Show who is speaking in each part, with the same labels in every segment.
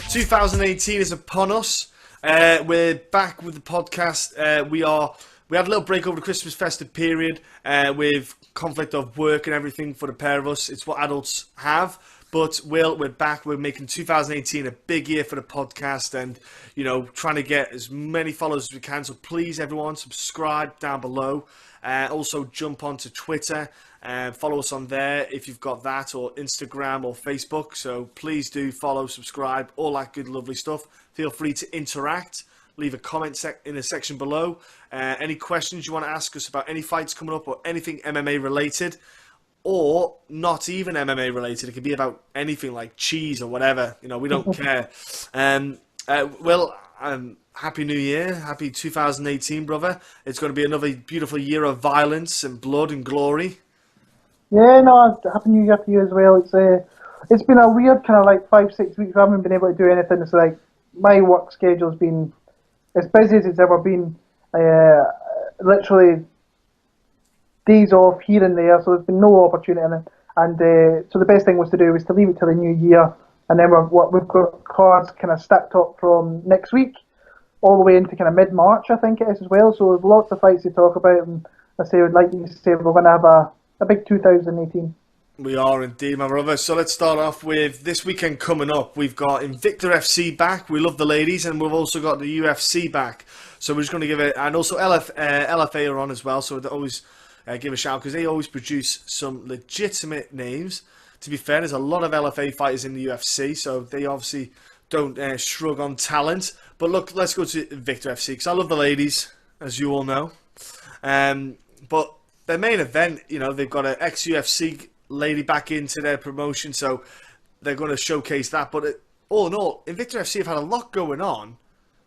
Speaker 1: 2018 is upon us. We're back with the podcast. We had a little break over the Christmas festive period with conflict of work and everything for the pair of us. It's what adults have. But we're back. We're making 2018 a big year for the podcast and, trying to get as many followers as we can. So please, everyone, subscribe down below. Also, jump onto Twitter and follow us on there if you've got that, or Instagram or Facebook. So please do follow, subscribe, all that good, lovely stuff. Feel free to interact. Leave a comment in the section below. Any questions you want to ask us about any fights coming up or anything MMA related, or not even MMA related. It could be about anything like cheese or whatever. We don't care. Happy New Year. Happy 2018, brother. It's going to be another beautiful year of violence and blood and glory.
Speaker 2: Yeah, no, Happy New Year to you as well. It's been a weird kind of like 5-6 weeks. I haven't been able to do anything. It's like my work schedule's been as busy as it's ever been. Literally days off here and there, so there's been no opportunity in it. And so the best thing was to do was to leave it till the new year, and then we've got cards kind of stacked up from next week all the way into kind of mid-March, I think it is as well. So there's lots of fights to talk about, and I would like you to say we're going to have a big 2018.
Speaker 1: We are indeed, my brother. So let's start off with this weekend coming up. We've got Invicta FC back. We love the ladies, and we've also got the UFC back. So we're just going to give it, and also LFA are on as well. So we'd always give a shout because they always produce some legitimate names. To be fair, there's a lot of LFA fighters in the UFC, so they obviously don't shrug on talent. But look, let's go to Invicta FC because I love the ladies, as you all know. But their main event, they've got an ex-UFC lady back into their promotion, so they're going to showcase that. But all in all, Invicta FC have had a lot going on,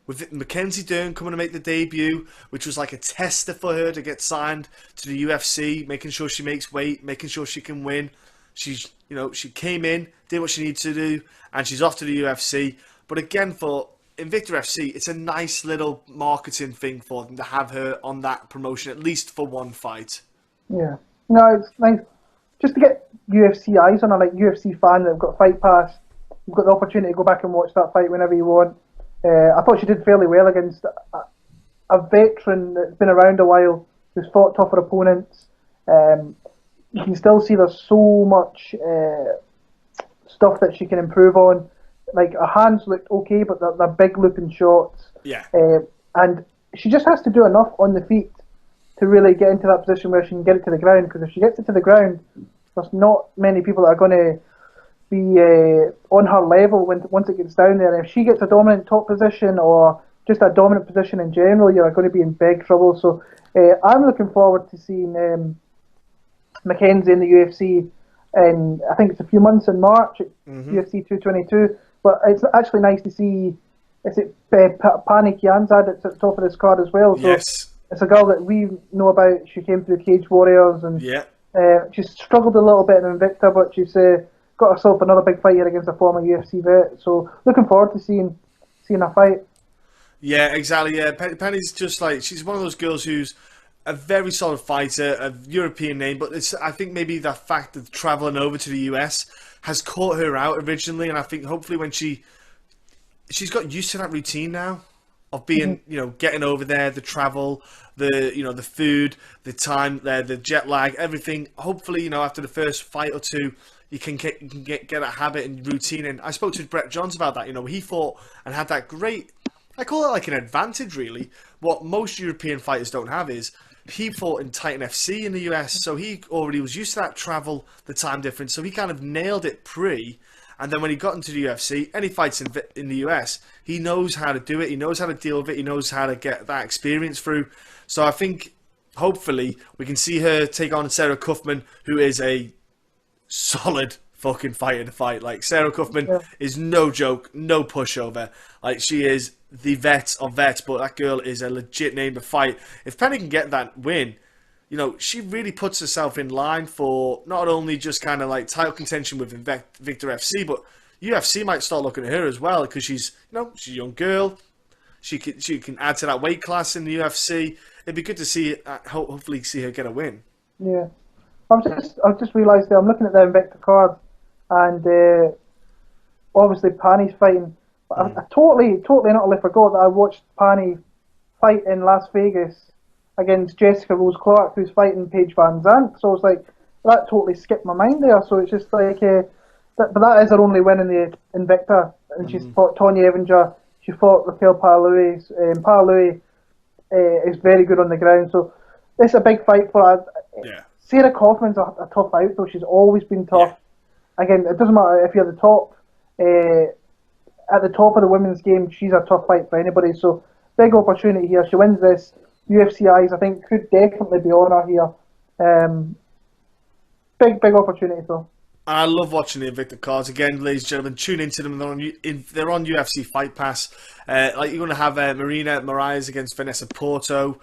Speaker 1: with Mackenzie Dern coming to make the debut, which was like a tester for her to get signed to the UFC, making sure she makes weight, making sure she can win. She came in, did what she needed to do, and she's off to the UFC. But again, for Invicta FC, it's a nice little marketing thing for them to have her on that promotion, at least for one fight.
Speaker 2: Yeah. No, it's nice. Just to get UFC eyes on a UFC fan that have got Fight Pass, you've got the opportunity to go back and watch that fight whenever you want. I thought she did fairly well against a veteran that's been around a while, who's fought tougher opponents. You can still see there's so much stuff that she can improve on. Like, her hands looked okay, but they're big looping shots.
Speaker 1: Yeah.
Speaker 2: And she just has to do enough on the feet to really get into that position where she can get it to the ground. Because if she gets it to the ground, there's not many people that are going to be on her level once it gets down there. And if she gets a dominant top position or just a dominant position in general, you're going to be in big trouble. So I'm looking forward to seeing Mackenzie in the UFC. And I think it's a few months in March at UFC 222. But it's actually nice to see, Paige VanZant at the top of this card as well. So
Speaker 1: yes.
Speaker 2: It's a girl that we know about. She came through Cage Warriors, and she's struggled a little bit in Invicta, but she's got herself another big fight here against a former UFC vet. So looking forward to seeing her fight.
Speaker 1: Yeah, exactly. Yeah, Penny's just like, she's one of those girls who's a very solid fighter, a European name, but I think maybe the fact that traveling over to the US has caught her out originally, and I think hopefully when she's got used to that routine now of being, getting over there, the travel, the food, the time, the jet lag, everything. Hopefully, after the first fight or two, you can get a habit and routine. And I spoke to Brett Johns about that. He fought and had that great, I call it like an advantage, really. What most European fighters don't have is he fought in Titan FC in the US, so he already was used to that travel, the time difference. So he kind of nailed it and then when he got into the UFC, any fights in the US, he knows how to do it. He knows how to deal with it. He knows how to get that experience through. So I think, hopefully, we can see her take on Sarah Kaufman, who is a solid fucking fighter to fight. Like, Sarah Kaufman is no joke, no pushover. Like, she is the vet of vets, but that girl is a legit name to fight. If Penny can get that win, she really puts herself in line for not only just kind of like title contention with Invicta FC, but UFC might start looking at her as well because she's a young girl. She can add to that weight class in the UFC. It'd be good to see, hopefully, see her get a win.
Speaker 2: Yeah, I've just realised that I'm looking at the Invicta card, and obviously Penny's fighting But I totally and utterly forgot that I watched Pani fight in Las Vegas against Jessica Rose Clark, who's fighting Paige VanZant. So it's like, that totally skipped my mind there. So it's just like, but that is her only win in the Invicta, and she's fought Tonya Evinger. She fought Raquel Palau. Palau is very good on the ground. So it's a big fight for her.
Speaker 1: Yeah.
Speaker 2: Sarah Kaufman's a tough out, though. She's always been tough.
Speaker 1: Yeah.
Speaker 2: Again, it doesn't matter if you're the top. At the top of the women's game, she's a tough fight for anybody. So big opportunity here. She wins this. UFC eyes, I think, could definitely be on her here. Big opportunity, though.
Speaker 1: I love watching the Invicta cards. Again, ladies and gentlemen, tune into them. They're on UFC Fight Pass. Like, you're going to have Marina Moraes against Vanessa Porto,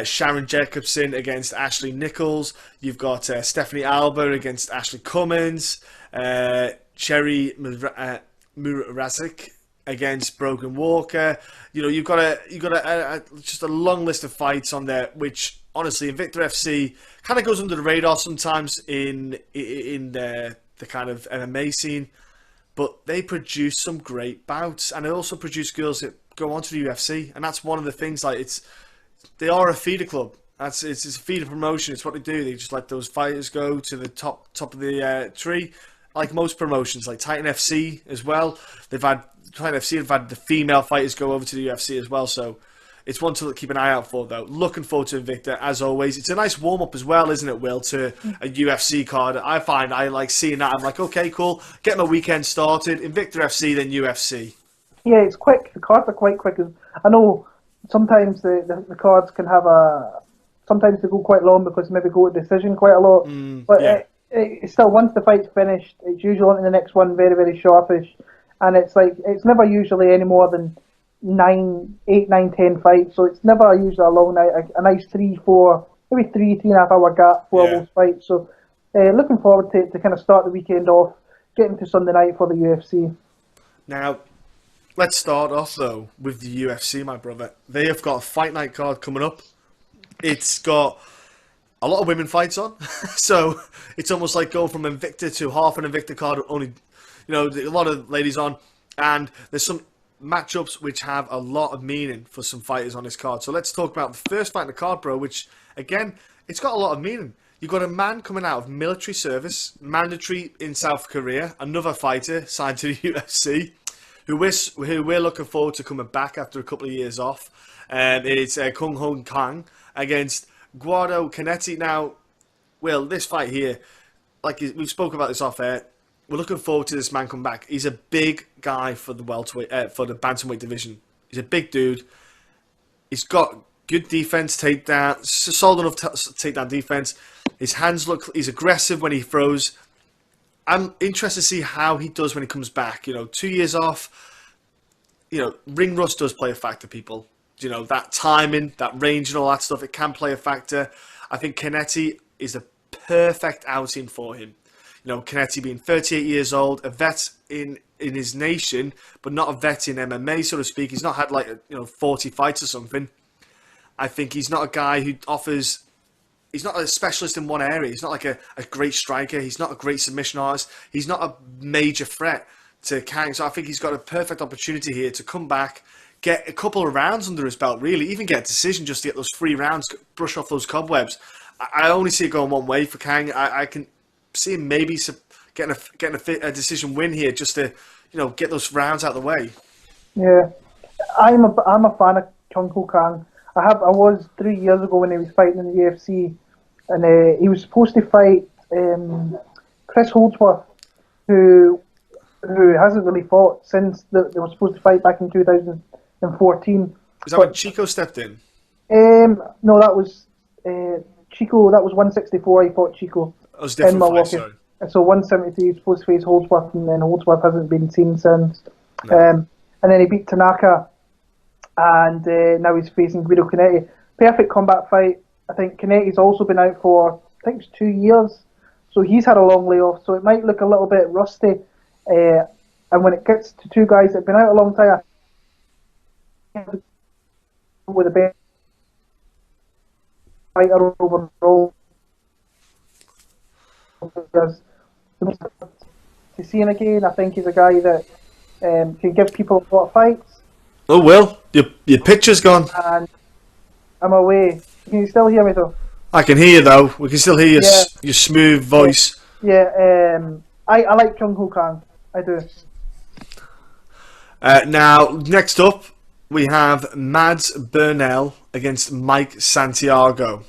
Speaker 1: Sharon Jacobson against Ashley Nichols. You've got Stephanie Alba against Ashley Cummins, Cherry Murazik against Brogan Walker. You know, you've got just a long list of fights on there, which honestly, Invicta FC kind of goes under the radar sometimes in the kind of MMA scene, but they produce some great bouts, and they also produce girls that go on to the UFC, and that's one of the things. Like, they are a feeder club. It's a feeder promotion. It's what they do. They just let those fighters go to the top of the tree, like most promotions, like Titan FC as well. Titan FC have had the female fighters go over to the UFC as well, so it's one to keep an eye out for, though. Looking forward to Invicta, as always. It's a nice warm-up as well, isn't it, Will, to a UFC card. I find I like seeing that. I'm like, okay, cool. Get my weekend started. Invicta FC, then UFC.
Speaker 2: Yeah, it's quick. The cards are quite quick. I know sometimes the cards can have sometimes they go quite long because maybe go to decision quite a lot. But
Speaker 1: yeah.
Speaker 2: It's still, once the fight's finished, it's usually on to the next one very, very sharpish. And it's like, it's never usually any more than 8, 9, 10 fights, so it's never usually a long night. A nice 3, 4, maybe 3.5 hour gap for those fights. So looking forward to kind of start the weekend off, getting to Sunday night for the UFC.
Speaker 1: Now, let's start off though with the UFC, my brother. They have got a fight night card coming up. It's got a lot of women fights on, so it's almost like going from Invicta to half an Invicta card. Only, a lot of ladies on, and there's some matchups which have a lot of meaning for some fighters on this card. So let's talk about the first fight in the card, bro, which, again, it's got a lot of meaning. You've got a man coming out of military service, mandatory in South Korea, another fighter signed to the UFC, who we're looking forward to coming back after a couple of years off. It's Kung Ho Kang against Guado Canetti. Now, Will, this fight here, like we've spoken about this off air, we're looking forward to this man come back. He's a big guy for the for the bantamweight division. He's a big dude. He's got good defense, takedown, solid enough takedown defense. His hands look. He's aggressive when he throws. I'm interested to see how he does when he comes back. 2 years off. Ring rust does play a factor, people. That timing, that range, and all that stuff. It can play a factor. I think Canetti is the perfect outing for him. Canetti being 38 years old, a vet in his nation, but not a vet in MMA, so to speak. He's not had 40 fights or something. I think he's not a guy who offers. He's not a specialist in one area. He's not like a great striker. He's not a great submission artist. He's not a major threat to Kang. So I think he's got a perfect opportunity here to come back, get a couple of rounds under his belt, really, even get a decision just to get those 3 rounds, brush off those cobwebs. I only see it going one way for Kang. I can see him maybe getting a decision win here, just to get those rounds out of the way. Yeah,
Speaker 2: I'm a fan of Kung Ho Kang. I was 3 years ago when he was fighting in the UFC, and he was supposed to fight Chris Holdsworth, who hasn't really fought since they were supposed to fight back in 2014.
Speaker 1: Is that when Chico stepped in?
Speaker 2: No, that was Chico. That was 164. He fought Chico.
Speaker 1: It was different fight, sorry.
Speaker 2: So 173 is supposed to face Holdsworth, and then Holdsworth hasn't been seen since.
Speaker 1: No.
Speaker 2: And then he beat Tanaka, and now he's facing Guido Canetti. Perfect combat fight. I think Canetti's also been out for, I think it's 2 years, so he's had a long layoff, so it might look a little bit rusty. And when it gets to two guys that have been out a long time, with a best fighter overall, to see him again, I think he's a guy that can give people a lot of fights.
Speaker 1: Oh, Will, your picture's gone.
Speaker 2: And I'm away. Can you still hear me though?
Speaker 1: I can hear you though. We can still hear your,
Speaker 2: Yeah.
Speaker 1: your smooth voice.
Speaker 2: Yeah, I like Jung Ho Kang. I do.
Speaker 1: Now, next up, we have Mads Burnell against Mike Santiago.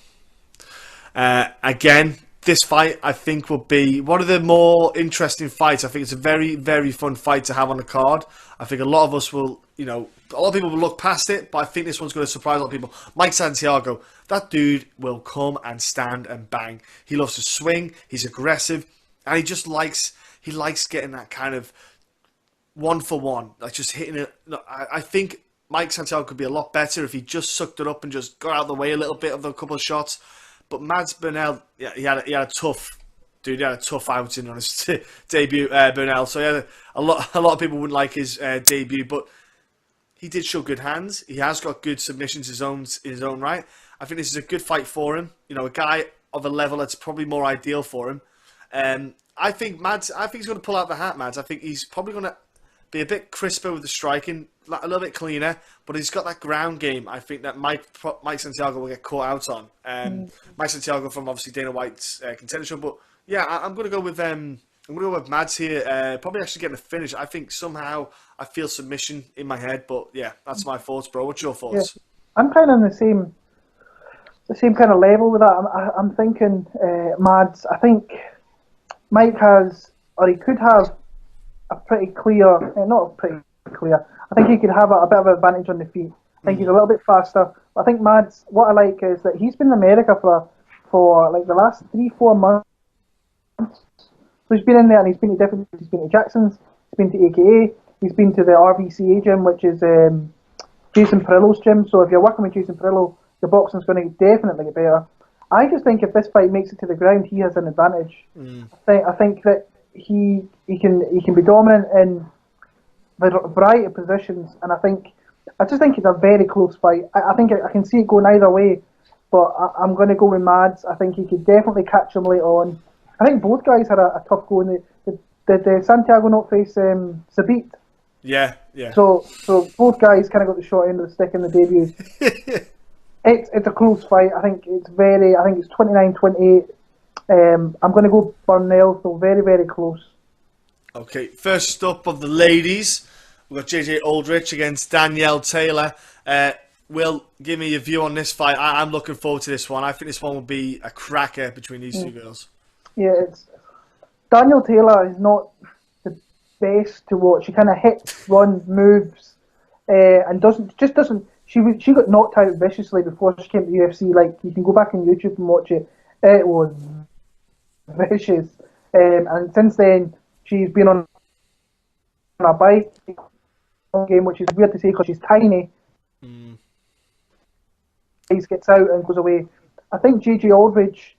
Speaker 1: Again, this fight, I think, will be one of the more interesting fights. I think it's a very, very fun fight to have on the card. I think a lot of us will, a lot of people will look past it, but I think this one's going to surprise a lot of people. Mike Santiago, that dude will come and stand and bang. He loves to swing, he's aggressive, and he likes getting that kind of one for one, like just hitting it. I think Mike Santiago could be a lot better if he just sucked it up and just got out of the way a little bit of a couple of shots. But Mads Burnell, yeah, he had a tough outing on his debut, Burnell. So yeah, a lot of people wouldn't like his debut, but he did show good hands. He has got good submissions in his own right. I think this is a good fight for him. A guy of a level that's probably more ideal for him. I think he's going to pull out the hat, Mads. I think he's probably going to be a bit crisper with the striking, a little bit cleaner, but he's got that ground game. I think that Mike Santiago will get caught out on. Mike Santiago from obviously Dana White's contender show, but yeah, I'm going to go with Mads here. Probably actually getting a finish. I think somehow I feel submission in my head, but yeah, that's my thoughts, bro. What's your thoughts?
Speaker 2: Yeah. I'm kind of on the same kind of level with that. I'm thinking Mads. I think Mike has, or he could have, a pretty clear, not pretty clear. I think he could have a bit of an advantage on the feet. I think he's a little bit faster. I think Mads, what I like is that he's been in America for like the last 3-4 months. So he's been in there and he's been to Jackson's, he's been to AKA, he's been to the RVCA gym, which is Jason Perillo's gym. So if you're working with Jason Perillo, your boxing's going to definitely get better. I just think if this fight makes it to the ground, he has an advantage. I think that he can be dominant in a variety of positions, and I just think it's a very close fight. I think I can see it going either way, but I'm going to go with Mads. I think he could definitely catch him later on. I think both guys had a tough go. Did Santiago not face Sabit?
Speaker 1: Yeah.
Speaker 2: So both guys kind of got the short end of the stick in the debut. It's a close fight. I think it's 29-28. I'm going to go Burnell, so very, very close.
Speaker 1: Okay, first up of the ladies, we've got JJ Aldrich against Danielle Taylor. Will, give me your view on this fight. I'm looking forward to this one. I think this one will be a cracker between these two girls. Yeah,
Speaker 2: Danielle Taylor is not the best to watch. She kind of hits, runs, moves, and doesn't. She got knocked out viciously before she came to the UFC. Like, you can go back on YouTube and watch it. It was vicious. And since then, she's been on a bike game, which is weird to say because she's tiny. He gets out and goes away. I think JJ Aldridge,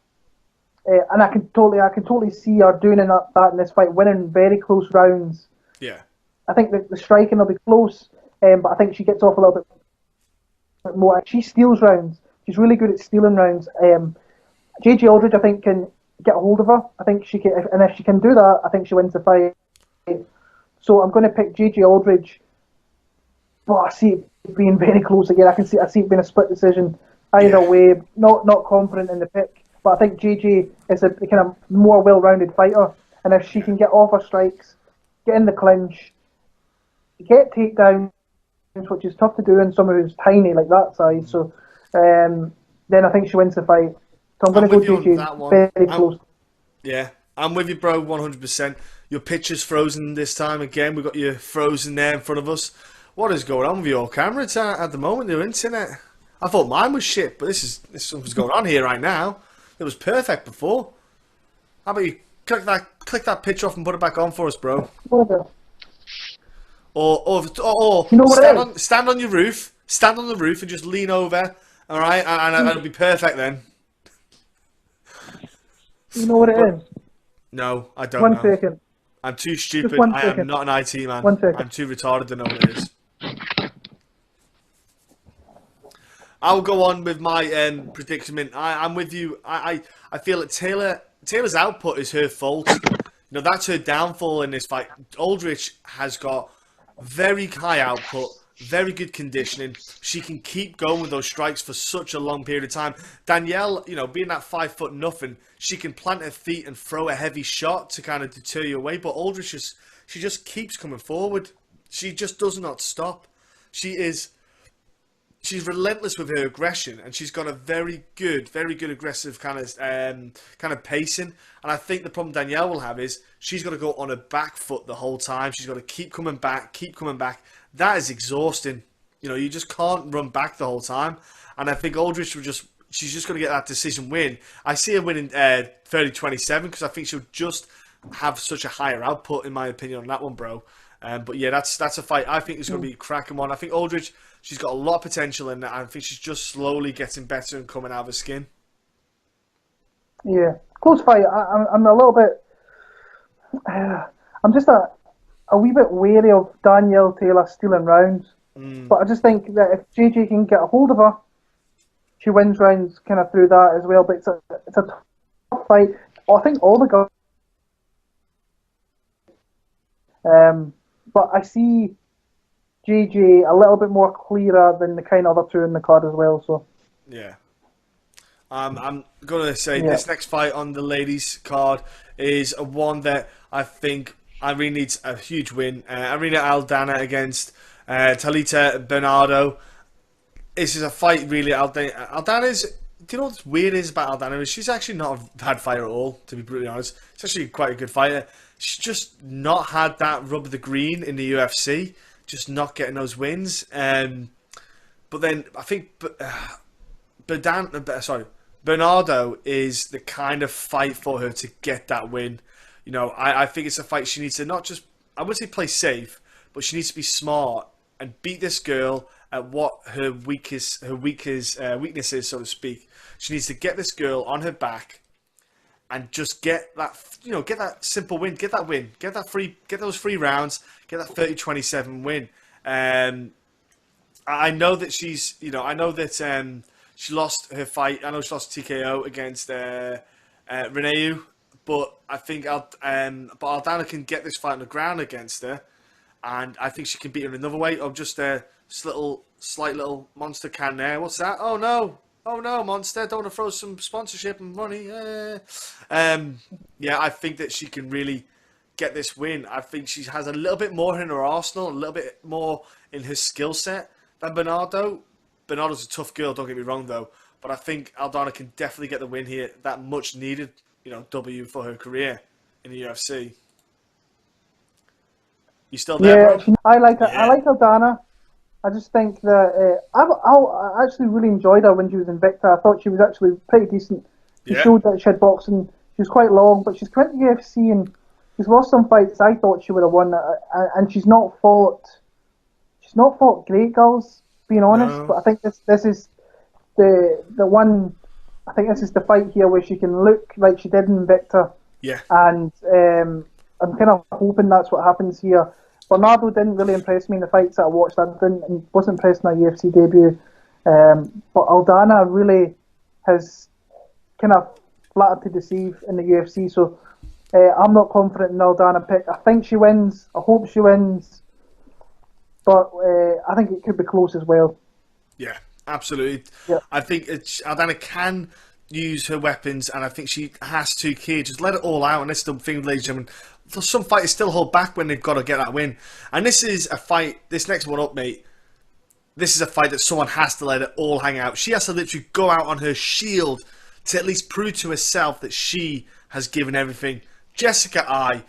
Speaker 2: and I can totally see her doing that in this fight, winning very close rounds.
Speaker 1: Yeah.
Speaker 2: I think the striking will be close, but I think she gets off a little bit more. She steals rounds. She's really good at stealing rounds. JJ Aldridge, I think, can get a hold of her. I think she can, and if she can do that, I think she wins the fight. So I'm going to pick JJ Aldridge. But I see it being very close again. I see it being a split decision either way. Not confident in the pick, but I think JJ is a kind of more well-rounded fighter, and if she can get off her strikes, get in the clinch, get takedowns, which is tough to do in someone who's tiny like that size. So then I think she wins the fight. So I'm going to go JJ. Very close.
Speaker 1: Yeah, I'm with you, bro, 100%. Your picture's frozen this time again. We've got you frozen there in front of us. What is going on with your camera at the moment? Your internet? I thought mine was shit, but this is something's going on here right now. It was perfect before. How about you click that picture off and put it back on for us, bro?
Speaker 2: Whatever.
Speaker 1: Or
Speaker 2: you know what
Speaker 1: stand on your roof. Stand on the roof and just lean over. All right, and it'll be perfect then.
Speaker 2: You know what it is?
Speaker 1: No, I don't know.
Speaker 2: 1 second.
Speaker 1: I'm too stupid.
Speaker 2: I
Speaker 1: am not an IT man.
Speaker 2: 1 second.
Speaker 1: I'm too retarded to know what it is. I'll go on with my predicament. I'm with you. I feel that Taylor's output is her fault. That's her downfall in this fight. Aldrich has got very high output, very good conditioning. She can keep going with those strikes for such a long period of time. Danielle, you know, being that 5 foot nothing, she can plant her feet and throw a heavy shot to kind of deter you away. But Aldrich she just keeps coming forward. She just does not stop. She's relentless with her aggression, and she's got a very good aggressive kind of pacing. And I think the problem Danielle will have is she's got to go on her back foot the whole time. She's got to keep coming back. That is exhausting. You know, you just can't run back the whole time. And I think Aldrich she's just going to get that decision win. I see her winning 30-27 because I think she'll just have such a higher output, in my opinion, on that one, bro. But yeah, that's a fight I think is going to be a cracking one. I think Aldrich, she's got a lot of potential in that. I think she's just slowly getting better and coming out of her skin.
Speaker 2: Yeah, close fight. I'm a little bit. I'm just a wee bit wary of Danielle Taylor stealing rounds. But I just think that if JJ can get a hold of her, she wins rounds kind of through that as well. But it's a tough fight. I think all the girls. But I see JJ a little bit more clearer than the kind of other two in the card as well. So
Speaker 1: yeah, I'm gonna say this next fight on the ladies' card is one that I think Irene needs a huge win. Irina Aldana against Talita Bernardo. This is a fight really. Aldana's. Do you know what's weird is about Aldana? Is she's actually not a bad fighter at all, to be brutally honest. She's actually quite a good fighter. She's just not had that rub of the green in the UFC. Just not getting those wins. But then I think Bernardo is the kind of fight for her to get that win. You know, I think it's a fight she needs to not just, I wouldn't say play safe, but she needs to be smart and beat this girl at what her weakness is, so to speak. She needs to get this girl on her back and just get that, get that simple win, get that win, get those 3 rounds, get that 30-27 win. I know that she's, I know that she lost her fight. I know she lost TKO against Reneu, but I think Aldana can get this fight on the ground against her, and I think she can beat her in another way. Of just slight little monster can there. What's that? Oh no, monster! Don't want to throw some sponsorship and money. Yeah, I think that she can really get this win. I think she has a little bit more in her arsenal, a little bit more in her skill set than Bernardo. Bernardo's a tough girl, don't get me wrong though, but I think Aldana can definitely get the win here. That much needed, W for her career in the UFC. You still there, bro?
Speaker 2: I like Aldana. I just think that I actually really enjoyed her when she was in Invicta. I thought she was actually pretty decent. She showed that she had boxing. She was quite long, but she's come into the UFC and she's lost some fights I thought she would have won, and she's not fought great girls, being honest. No. But I think this is the one. I think this is the fight here where she can look like she did in Invicta.
Speaker 1: Yeah.
Speaker 2: And I'm kind of hoping that's what happens here. Bernardo didn't really impress me in the fights that I watched. I wasn't impressed in her UFC debut. But Aldana really has kind of flattered to deceive in the UFC. So I'm not confident in the Aldana pick. I think she wins. I hope she wins. But I think it could be close as well.
Speaker 1: Yeah, absolutely. Yeah. I think Aldana can use her weapons, and I think she has to just let it all out. And that's the thing, ladies and gentlemen. Some fighters still hold back when they've got to get that win. And this is a fight, this next one up, mate, this is a fight that someone has to let it all hang out. She has to literally go out on her shield to at least prove to herself that she has given everything. Jessica Ai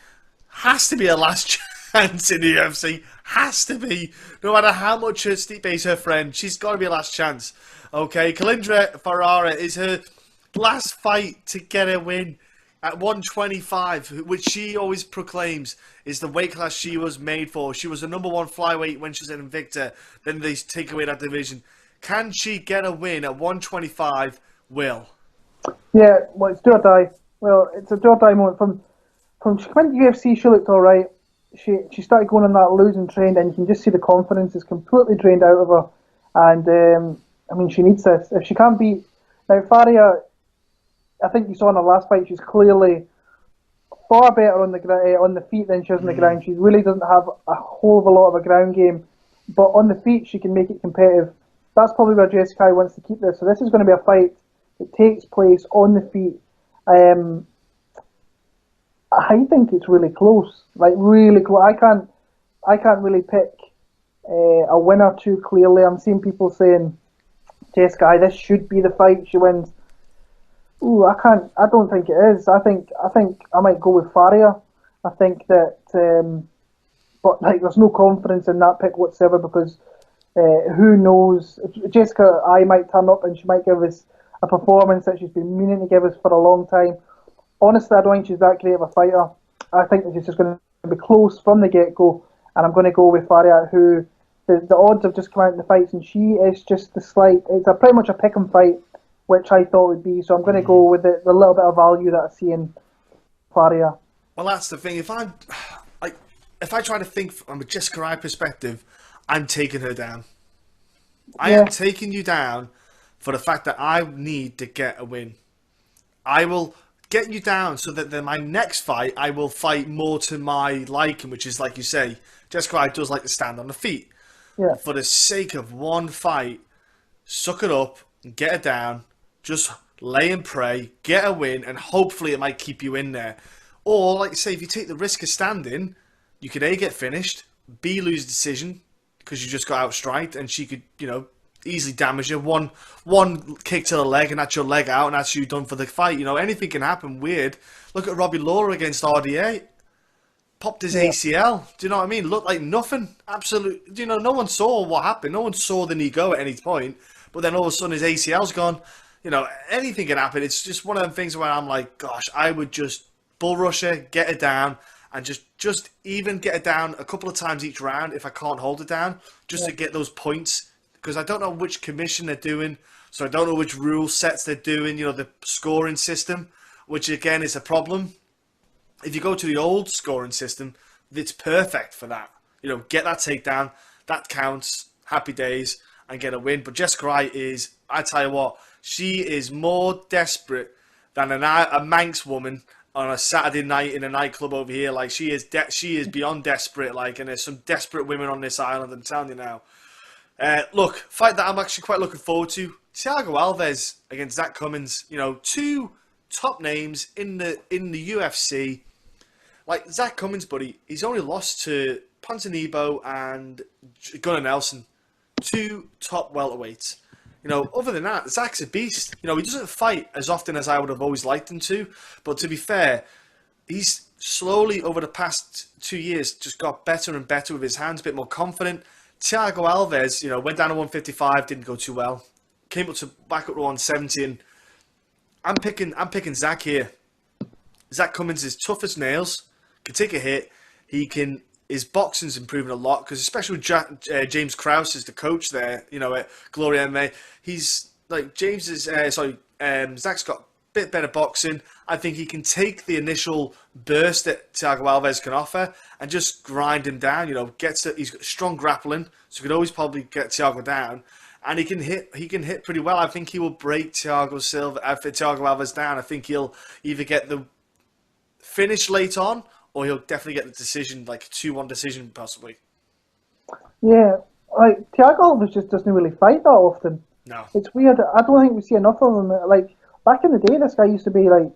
Speaker 1: has to be her last chance in the UFC. Has to be. No matter how much her Stipe is her friend, she's got to be a last chance. Okay, Kalindra Ferrara is her last fight to get a win at 125, which she always proclaims is the weight class she was made for. She was the number 1 flyweight when she was in Invicta. Then they take away that division. Can she get a win at 125? Will? Yeah,
Speaker 2: well, it's do or die. Well, it's a do or die moment. From she went to UFC, she looked all right. She started going on that losing trend, and you can just see the confidence is completely drained out of her. And I mean, she needs this. If she can't beat now Faria, I think you saw in her last fight, she's clearly far better on on the feet than she is on the ground. She really doesn't have a whole of a lot of a ground game, but on the feet she can make it competitive. That's probably where Jessica wants to keep this. So this is going to be a fight that takes place on the feet. I think it's really close, like really close. I can't really pick a winner too clearly. I'm seeing people saying, Jessica, this should be the fight. She wins. Ooh, I can't. I don't think it is. I think I might go with Faria. I think that, but like, there's no confidence in that pick whatsoever because who knows? Jessica, I might turn up and she might give us a performance that she's been meaning to give us for a long time. Honestly, I don't think she's that great of a fighter. I think that she's just going to be close from the get-go, and I'm going to go with Faria, who the odds have just come out in the fights, and she is just the slight. It's pretty much a pick-em fight, which I thought would be. So I'm going to go with the little bit of value that I see in Faria.
Speaker 1: Well, that's the thing. If I try to think from a Jessica Eye perspective, I'm taking her down. I am taking you down for the fact that I need to get a win. I will get you down so that then my next fight, I will fight more to my liking, which is, like you say, Jessica Eye does like to stand on the feet.
Speaker 2: Yeah.
Speaker 1: For the sake of one fight, suck it up and get her down. Just lay and pray, get a win, and hopefully it might keep you in there. Or, like you say, if you take the risk of standing, you could A, get finished, B, lose a decision because you just got outstriked, and she could, easily damage you. One kick to the leg, and that's your leg out, and that's you done for the fight. Anything can happen weird. Look at Robbie Lawler against RDA. Popped his ACL. Do you know what I mean? Looked like nothing. Absolute. No one saw what happened. No one saw the knee go at any point. But then all of a sudden his ACL's gone. Anything can happen. It's just one of them things where I'm like, gosh, I would just bull rush her, get her down, and just even get her down a couple of times each round if I can't hold her down, just to get those points. Because I don't know which commission they're doing, so I don't know which rule sets they're doing, the scoring system, which again is a problem. If you go to the old scoring system, it's perfect for that. Get that takedown, that counts, happy days, and get a win. But Jessica Eye is, I tell you what, she is more desperate than a Manx woman on a Saturday night in a nightclub over here. Like, she is beyond desperate, and there's some desperate women on this island, I'm telling you now. Look, fight that I'm actually quite looking forward to. Thiago Alves against Zach Cummins. Two top names in the UFC. Like, Zach Cummins, buddy, he's only lost to Ponzinibbio and Gunnar Nelson. Two top welterweights. Other than that, Zach's a beast. He doesn't fight as often as I would have always liked him to. But to be fair, he's slowly, over the past 2 years, just got better and better with his hands, a bit more confident. Thiago Alves, went down to 155, didn't go too well. Came back up to 170, and I'm picking Zach here. Zach Cummins is tough as nails, can take a hit. His boxing's improving a lot, because especially with James Krause is the coach there, at Glory MMA. He's like Zach's got a bit better boxing. I think he can take the initial burst that Thiago Alves can offer and just grind him down. He's got strong grappling, so he could always probably get Thiago down, and he can hit pretty well. I think he will break Thiago Alves down. I think he'll either get the finish late on, or he'll definitely get the decision, like a 2-1 decision, possibly.
Speaker 2: Yeah, like, Thiago Alves just doesn't really fight that often.
Speaker 1: No.
Speaker 2: It's weird. I don't think we see enough of him. Like, back in the day, this guy used to be, like,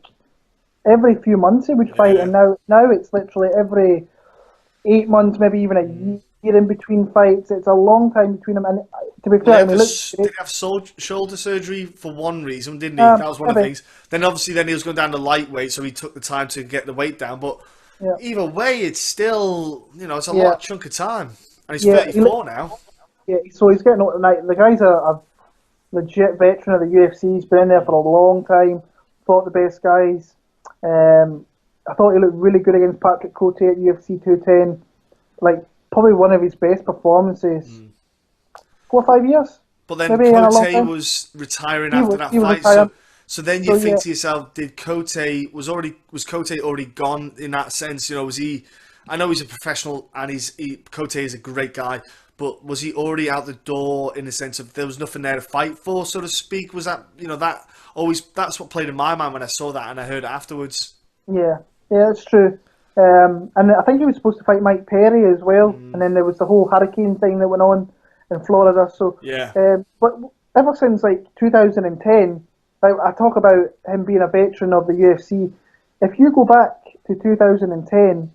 Speaker 2: every few months he would fight, and now it's literally every 8 months, maybe even a year in between fights. It's a long time between them. And to be fair,
Speaker 1: did he have shoulder surgery for one reason, didn't he? That was one of the things. Then obviously, he was going down to lightweight, so he took the time to get the weight down. But either way, it's still, it's a lot chunk of time, and he's 34 now.
Speaker 2: Yeah, so he's getting the guy's a legit veteran of the UFC. He's been in there for a long time. Fought the best guys. I thought he looked really good against Patrick Cote at UFC 210. Like, probably one of his best performances. 4 or 5 years.
Speaker 1: But then Cote was retiring after that fight. So then you think to yourself, was Cote already gone in that sense? Was he? I know he's a professional, and Cote is a great guy. But was he already out the door in the sense of there was nothing there to fight for, so to speak? Was that, that's what played in my mind when I saw that and I heard it afterwards.
Speaker 2: Yeah. Yeah, that's true. And I think he was supposed to fight Mike Perry as well, and then there was the whole hurricane thing that went on in Florida. So,
Speaker 1: Yeah.
Speaker 2: but ever since like 2010, like, I talk about him being a veteran of the UFC. If you go back to 2010,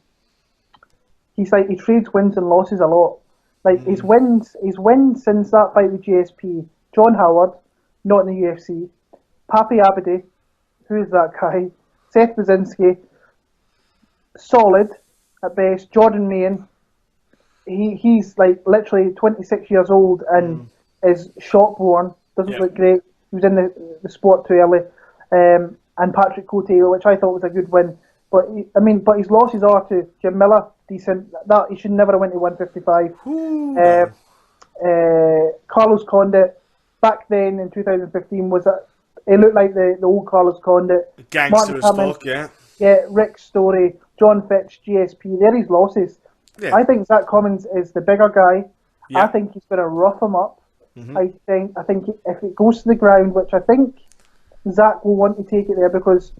Speaker 2: he trades wins and losses a lot. Like his wins since that fight with GSP, John Howard, not in the UFC, Papi Abadi, who is that guy? Seth Brzezinski, solid at best. Jordan Mayen, he's like literally 26 years old and is shop worn, doesn't
Speaker 1: Yeah.
Speaker 2: look great. He was in the sport too early. And Patrick Cote, which I thought was a good win. But but his losses are to Jim Miller, decent. That he should never have went to 155.
Speaker 1: Ooh,
Speaker 2: Uh,
Speaker 1: no.
Speaker 2: Carlos Condit, back then in 2015, it looked like the old Carlos Condit.
Speaker 1: Gangster
Speaker 2: Martin
Speaker 1: as
Speaker 2: Cummins,
Speaker 1: fuck, yeah.
Speaker 2: yeah, Rick Story, John Fitch, GSP, they're his losses.
Speaker 1: Yeah.
Speaker 2: I think Zach Cummins is the bigger guy.
Speaker 1: Yeah.
Speaker 2: I think he's going to rough him up.
Speaker 1: Mm-hmm.
Speaker 2: I think if it goes to the ground, which I think Zach will want to take it there because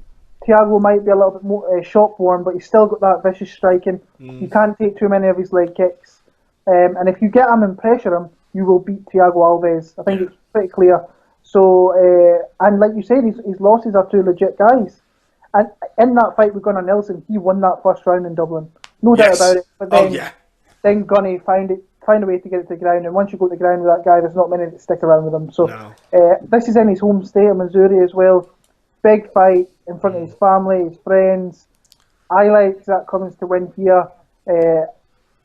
Speaker 2: Thiago might be a little bit more shop worn, but he's still got that vicious striking. You can't take too many of his leg kicks. And if you get him and pressure him, you will beat Thiago Alves. I think it's pretty clear. So, and like you said, his losses are to legit guys. And in that fight with Gunnar Nelson, he won that first round in Dublin. No doubt about it. But then Gunny find a way to get it to the ground. And once you go to the ground with that guy, there's not many that stick around with him. So this is in his home state of Missouri as well. Big fight in front of his family, his friends. I like Zach Cummins to win here.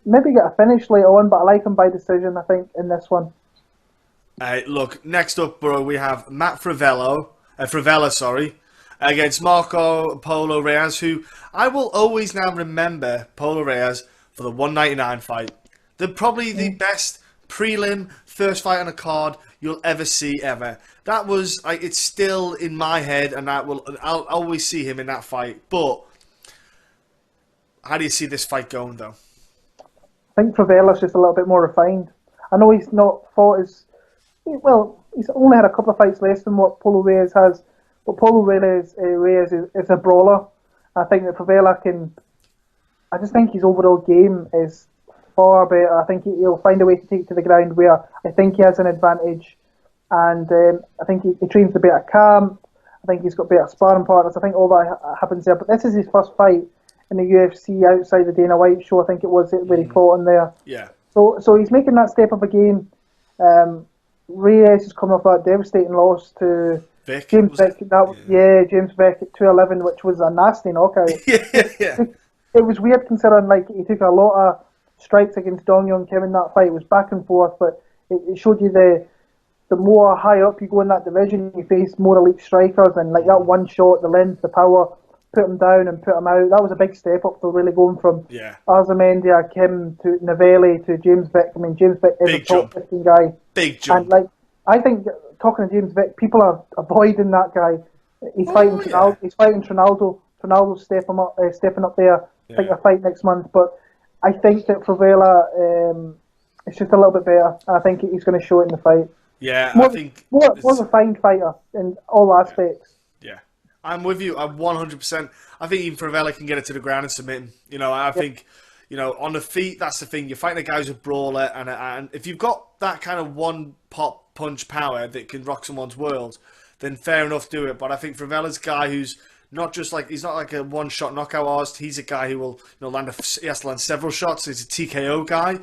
Speaker 2: Maybe get a finish later on, but I like him by decision, I think, in this one.
Speaker 1: Look, next up, bro, we have Matt Fravella, against Marco Polo Reyes, who I will always now remember Polo Reyes for the 199 fight. Probably the best prelim first fight on a card you'll ever see ever. That was it's still in my head, and I'll always see him in that fight. But how do you see this fight going, though?
Speaker 2: I think Fravella's just a little bit more refined. I know he's not fought as well. He's only had a couple of fights less than what Polo Reyes has. But Polo Reyes is a brawler. I think that Favela can. I just think his overall game is far better. I think he'll find a way to take it to the ground where I think he has an advantage. And I think he trains to better camp. I think he's got better sparring partners. I think all that happens there. But this is his first fight in the UFC outside the Dana White show. I think it was where he fought in there.
Speaker 1: Yeah.
Speaker 2: So he's making that step up again. Reyes is coming off that devastating loss to
Speaker 1: Vic,
Speaker 2: James Vick. James Vick at 211, which was a nasty knockout.
Speaker 1: yeah.
Speaker 2: It was weird considering he took a lot of strikes against Dong Young Kim in that fight. It was back and forth, but it showed you the more high up you go in that division, you face more elite strikers, and that one shot, the length, the power, put him down and put him out. That was a big step up for really going from Arzamendia, Kim to Novelli to James Vick. I mean, James Vick is a top 15 guy.
Speaker 1: Big jump.
Speaker 2: And I think talking to James Vick, people are avoiding that guy. He's fighting Trinaldo. He's fighting Trinaldo. Trinaldo's stepping up there. I think a fight next month, but I think that Favela is just a little bit better. I think he's going to show it in the fight.
Speaker 1: Yeah,
Speaker 2: I think more a refined fighter in all aspects.
Speaker 1: Yeah, I'm with you. I'm 100%. I think even Favela can get it to the ground and submit him. I think, on the feet, that's the thing. You're fighting a guy who's a brawler, and if you've got that kind of one pop punch power that can rock someone's world, then fair enough, do it. But I think Favela's a guy who's not just he's not like a one-shot knockout artist. He's a guy who will he has to land several shots. He's a TKO guy,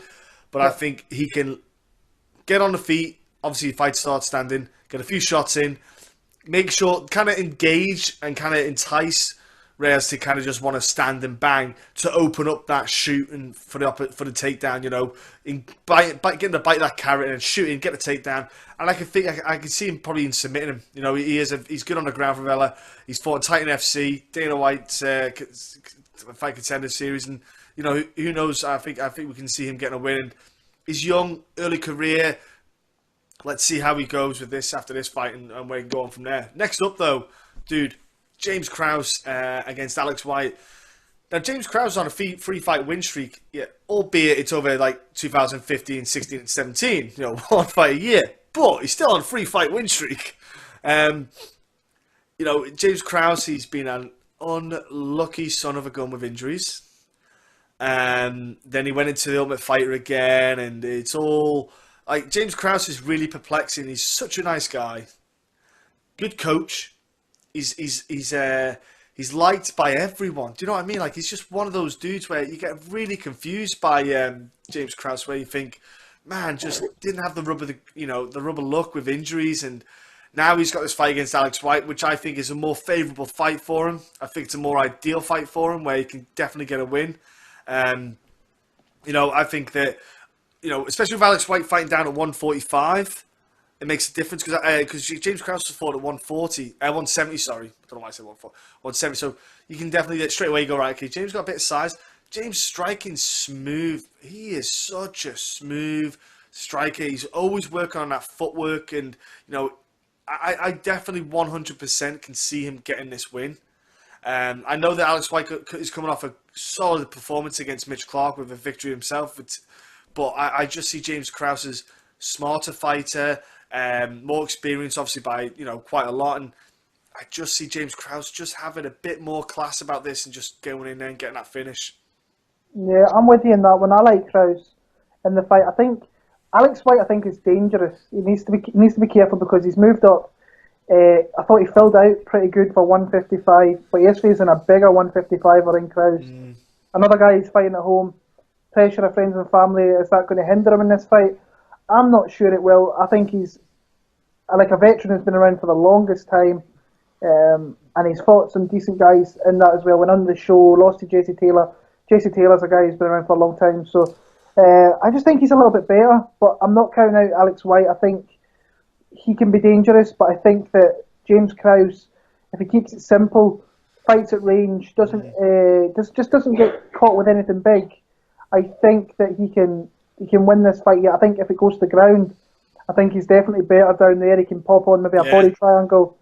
Speaker 1: but I think he can get on the feet. Obviously, the fight starts standing, get a few shots in, make sure, kind of engage and kind of entice Reyes to kind of just want to stand and bang to open up that shoot and for the takedown. Getting to bite that carrot and shooting, get the takedown. And I can see him probably in submitting him. He's good on the ground for Vela. He's fought in Titan FC, Dana White's Fight Contender Series, and who knows? I think we can see him getting a win. And he's young, early career. Let's see how he goes with this after this fight and where he can go on from there. Next up, though, dude, James Krause against Alex White. Now, James Krause is on a free-fight win streak, albeit it's over 2015, 16, and 17, one fight a year. But he's still on a free-fight win streak. James Krause, he's been unlucky son of a gun with injuries. Then he went into the Ultimate Fighter again, and it's all like James Krause is really perplexing. He's such a nice guy, good coach. He's liked by everyone. Do you know what I mean? Like he's just one of those dudes where you get really confused by James Krause, where you think, man, just didn't have the rubber luck with injuries, and now he's got this fight against Alex White, which I think is a more favourable fight for him. I think it's a more ideal fight for him, where he can definitely get a win. I think that, especially with Alex White fighting down at 145, it makes a difference because James Krause has fought at 170, sorry. I don't know why I said 170. So you can definitely straight away go, right, okay, James got a bit of size. James striking smooth. He is such a smooth striker. He's always working on that footwork, and, I definitely 100% can see him getting this win. I know that Alex White is coming off a solid performance against Mitch Clark with a victory himself, but I just see James Krause as smarter fighter, more experienced, obviously by quite a lot, and I just see James Krause just having a bit more class about this and just going in there and getting that finish.
Speaker 2: Yeah, I'm with you in that one. I like Krause in the fight. I think Alex White, is dangerous. He needs to be careful because he's moved up. I thought he filled out pretty good for 155, but yesterday's in a bigger 155er in Krause. Another guy he's fighting at home. Pressure of friends and family, is that going to hinder him in this fight? I'm not sure it will. I think he's like a veteran who's been around for the longest time, and he's fought some decent guys in that as well. Went on the show, lost to JC Taylor. JC Taylor's a guy who's been around for a long time, so I just think he's a little bit better, but I'm not counting out Alex White. I think he can be dangerous, but I think that James Krause, if he keeps it simple, fights at range, doesn't get caught with anything big, I think that he can win this fight. Yeah, I think if it goes to the ground, I think he's definitely better down there. He can pop on maybe a body triangle,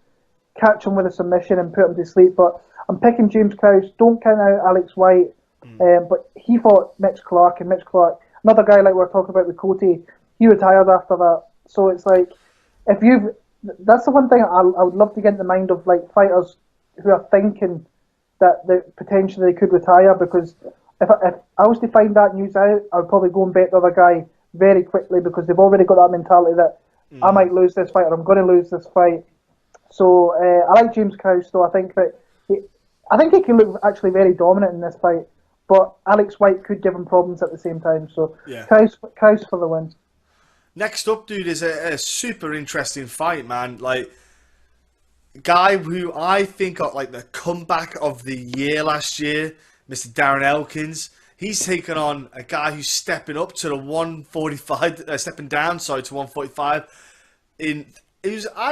Speaker 2: catch him with a submission and put him to sleep. But I'm picking James Krause. Don't count out Alex White. But he fought Mitch Clark, and Mitch Clark, another guy like we were talking about with Cody, he retired after that. So it's like, that's the one thing I would love to get in the mind of, like, fighters who are thinking that potentially they could retire, because if I was to find that news out, I would probably go and bet the other guy very quickly, because they've already got that mentality that I might lose this fight, or I'm going to lose this fight. So I like James Krause, though. I think he can look actually very dominant in this fight, but Alex White could give him problems at the same time. So Krause for the win.
Speaker 1: Next up, dude, is a super interesting fight, man. Like, guy who I think got like the comeback of the year last year, Mr. Darren Elkins. He's taken on a guy who's stepping up to the 145, stepping down, to 145. I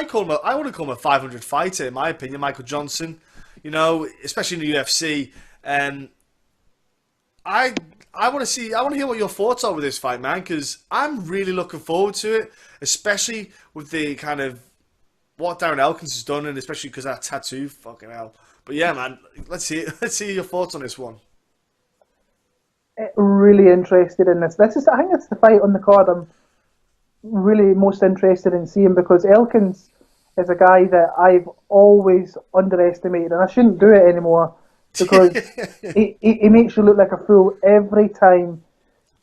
Speaker 1: want to call him a 500 fighter, in my opinion, Michael Johnson. Especially in the UFC. I want to hear what your thoughts are with this fight, man, because I'm really looking forward to it, especially with the kind of what Darren Elkins has done, and especially because that tattoo, fucking hell. But yeah, man, let's see your thoughts on this one.
Speaker 2: Really interested in this. I think it's the fight on the card I'm really most interested in seeing, because Elkins is a guy that I've always underestimated, and I shouldn't do it anymore, because he makes you look like a fool every time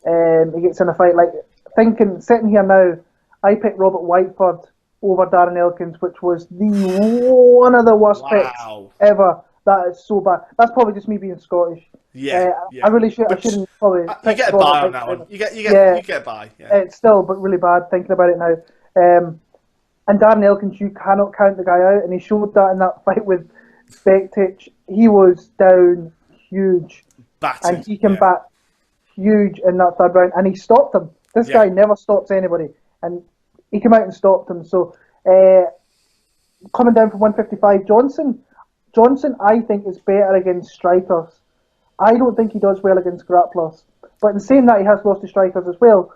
Speaker 2: he gets in a fight. Like, sitting here now, I picked Robert Whiteford over Darren Elkins, which was one of the worst picks ever. That is so bad. That's probably just me being Scottish. I really should. I shouldn't probably.
Speaker 1: You get a buy on that one. You get a buy. Yeah.
Speaker 2: It's still, but really bad thinking about it now. And Darren Elkins, you cannot count the guy out, and he showed that in that fight with Bektic. He was down huge, and he came back huge in that third round, and he stopped him. This guy never stops anybody, and he came out and stopped him. So coming down from 155, Johnson, I think, is better against strikers. I don't think he does well against grapplers. But in saying that, he has lost to strikers as well.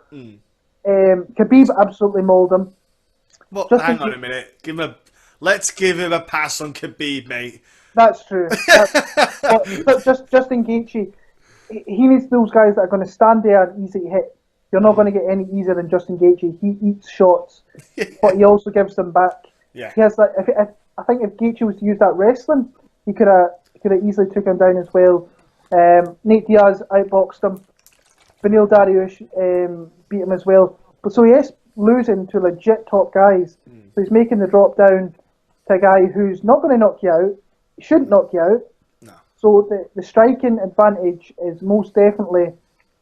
Speaker 2: Khabib absolutely mauled him.
Speaker 1: Well, hang on a minute. Let's give him a pass on Khabib, mate.
Speaker 2: That's true. But Justin Gaethje, he needs those guys that are going to stand there and easy to hit. You're not going to get any easier than Justin Gaethje. He eats shots, but he also gives them back.
Speaker 1: Yeah.
Speaker 2: He has that. I think if Gaethje was to use that wrestling, he could have easily took him down as well. Nate Diaz outboxed him. Benil Dariush beat him as well. But so he is losing to legit top guys. So he's making the drop down to a guy who's not going to knock you out. He shouldn't knock you out.
Speaker 1: No.
Speaker 2: So the striking advantage is most definitely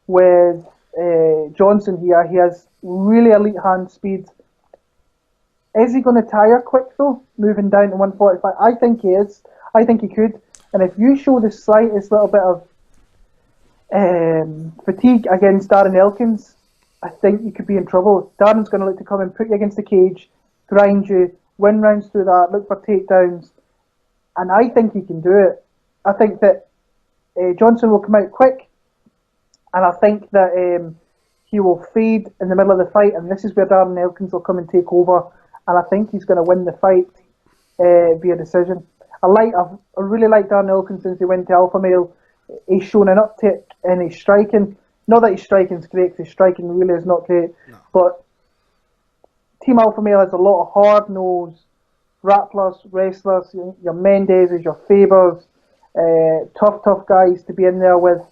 Speaker 2: with Johnson here. He has really elite hand speed. Is he going to tire quick though, moving down to 145? I think he is. I think he could. And if you show the slightest little bit of fatigue against Darren Elkins, I think you could be in trouble. Darren's going to look to come and put you against the cage, grind you, win rounds through that, look for takedowns, and I think he can do it. I think that Johnson will come out quick, and I think that he will fade in the middle of the fight, and this is where Darren Elkins will come and take over, and I think he's going to win the fight via decision. I really like Darren Elkins since he went to Alpha Male. He's shown an uptick in his striking. Not that his striking's great, because his striking really is not great, but Team Alpha Male has a lot of hard-nosed grapplers, wrestlers, your Mendezes, your Fabers, tough guys to be in there with,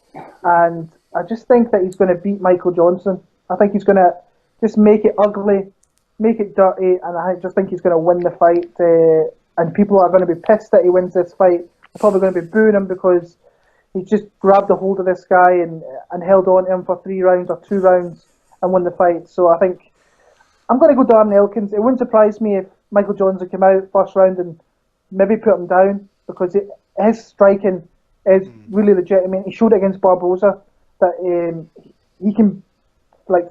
Speaker 2: and I just think that he's going to beat Michael Johnson. I think he's going to just make it ugly, make it dirty, and I just think he's going to win the fight, and people are going to be pissed that he wins this fight. They're probably going to be booing him because he just grabbed a hold of this guy and held on to him for 3 rounds or 2 rounds and won the fight. So I think I'm going to go Darren Elkins. It wouldn't surprise me if Michael Johnson came out first round and maybe put him down, because his striking is really legit. I mean, he showed it against Barboza that he can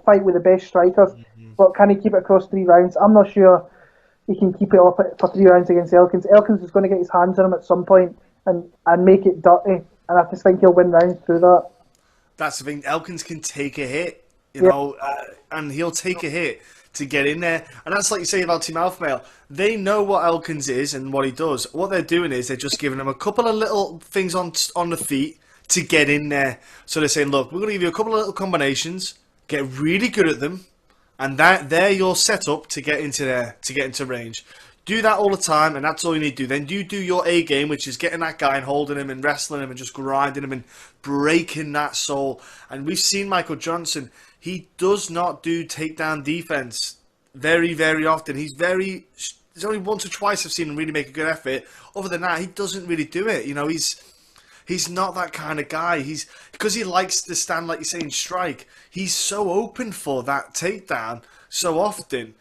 Speaker 2: fight with the best strikers, but can he keep it across 3 rounds? I'm not sure he can keep it up for 3 rounds against Elkins. Elkins is going to get his hands on him at some point and make it dirty, and I just think he'll win rounds through that.
Speaker 1: That's the thing. Elkins can take a hit, you know, and he'll take a hit to get in there. And that's like you say about Team Alpha Male. They know what Elkins is and what he does. What they're doing is they're just giving him a couple of little things on the feet to get in there. So they're saying, look, we're going to give you a couple of little combinations, get really good at them, and they're your setup to get into there, to get into range. Do that all the time, and that's all you need to do. Then you do your A game, which is getting that guy and holding him and wrestling him and just grinding him and breaking that soul. And we've seen Michael Johnson. He does not do takedown defense very, very often. There's only once or twice I've seen him really make a good effort. Other than that, he doesn't really do it. You know, he's not that kind of guy. Because he likes to stand, like you say, and strike. He's so open for that takedown so often.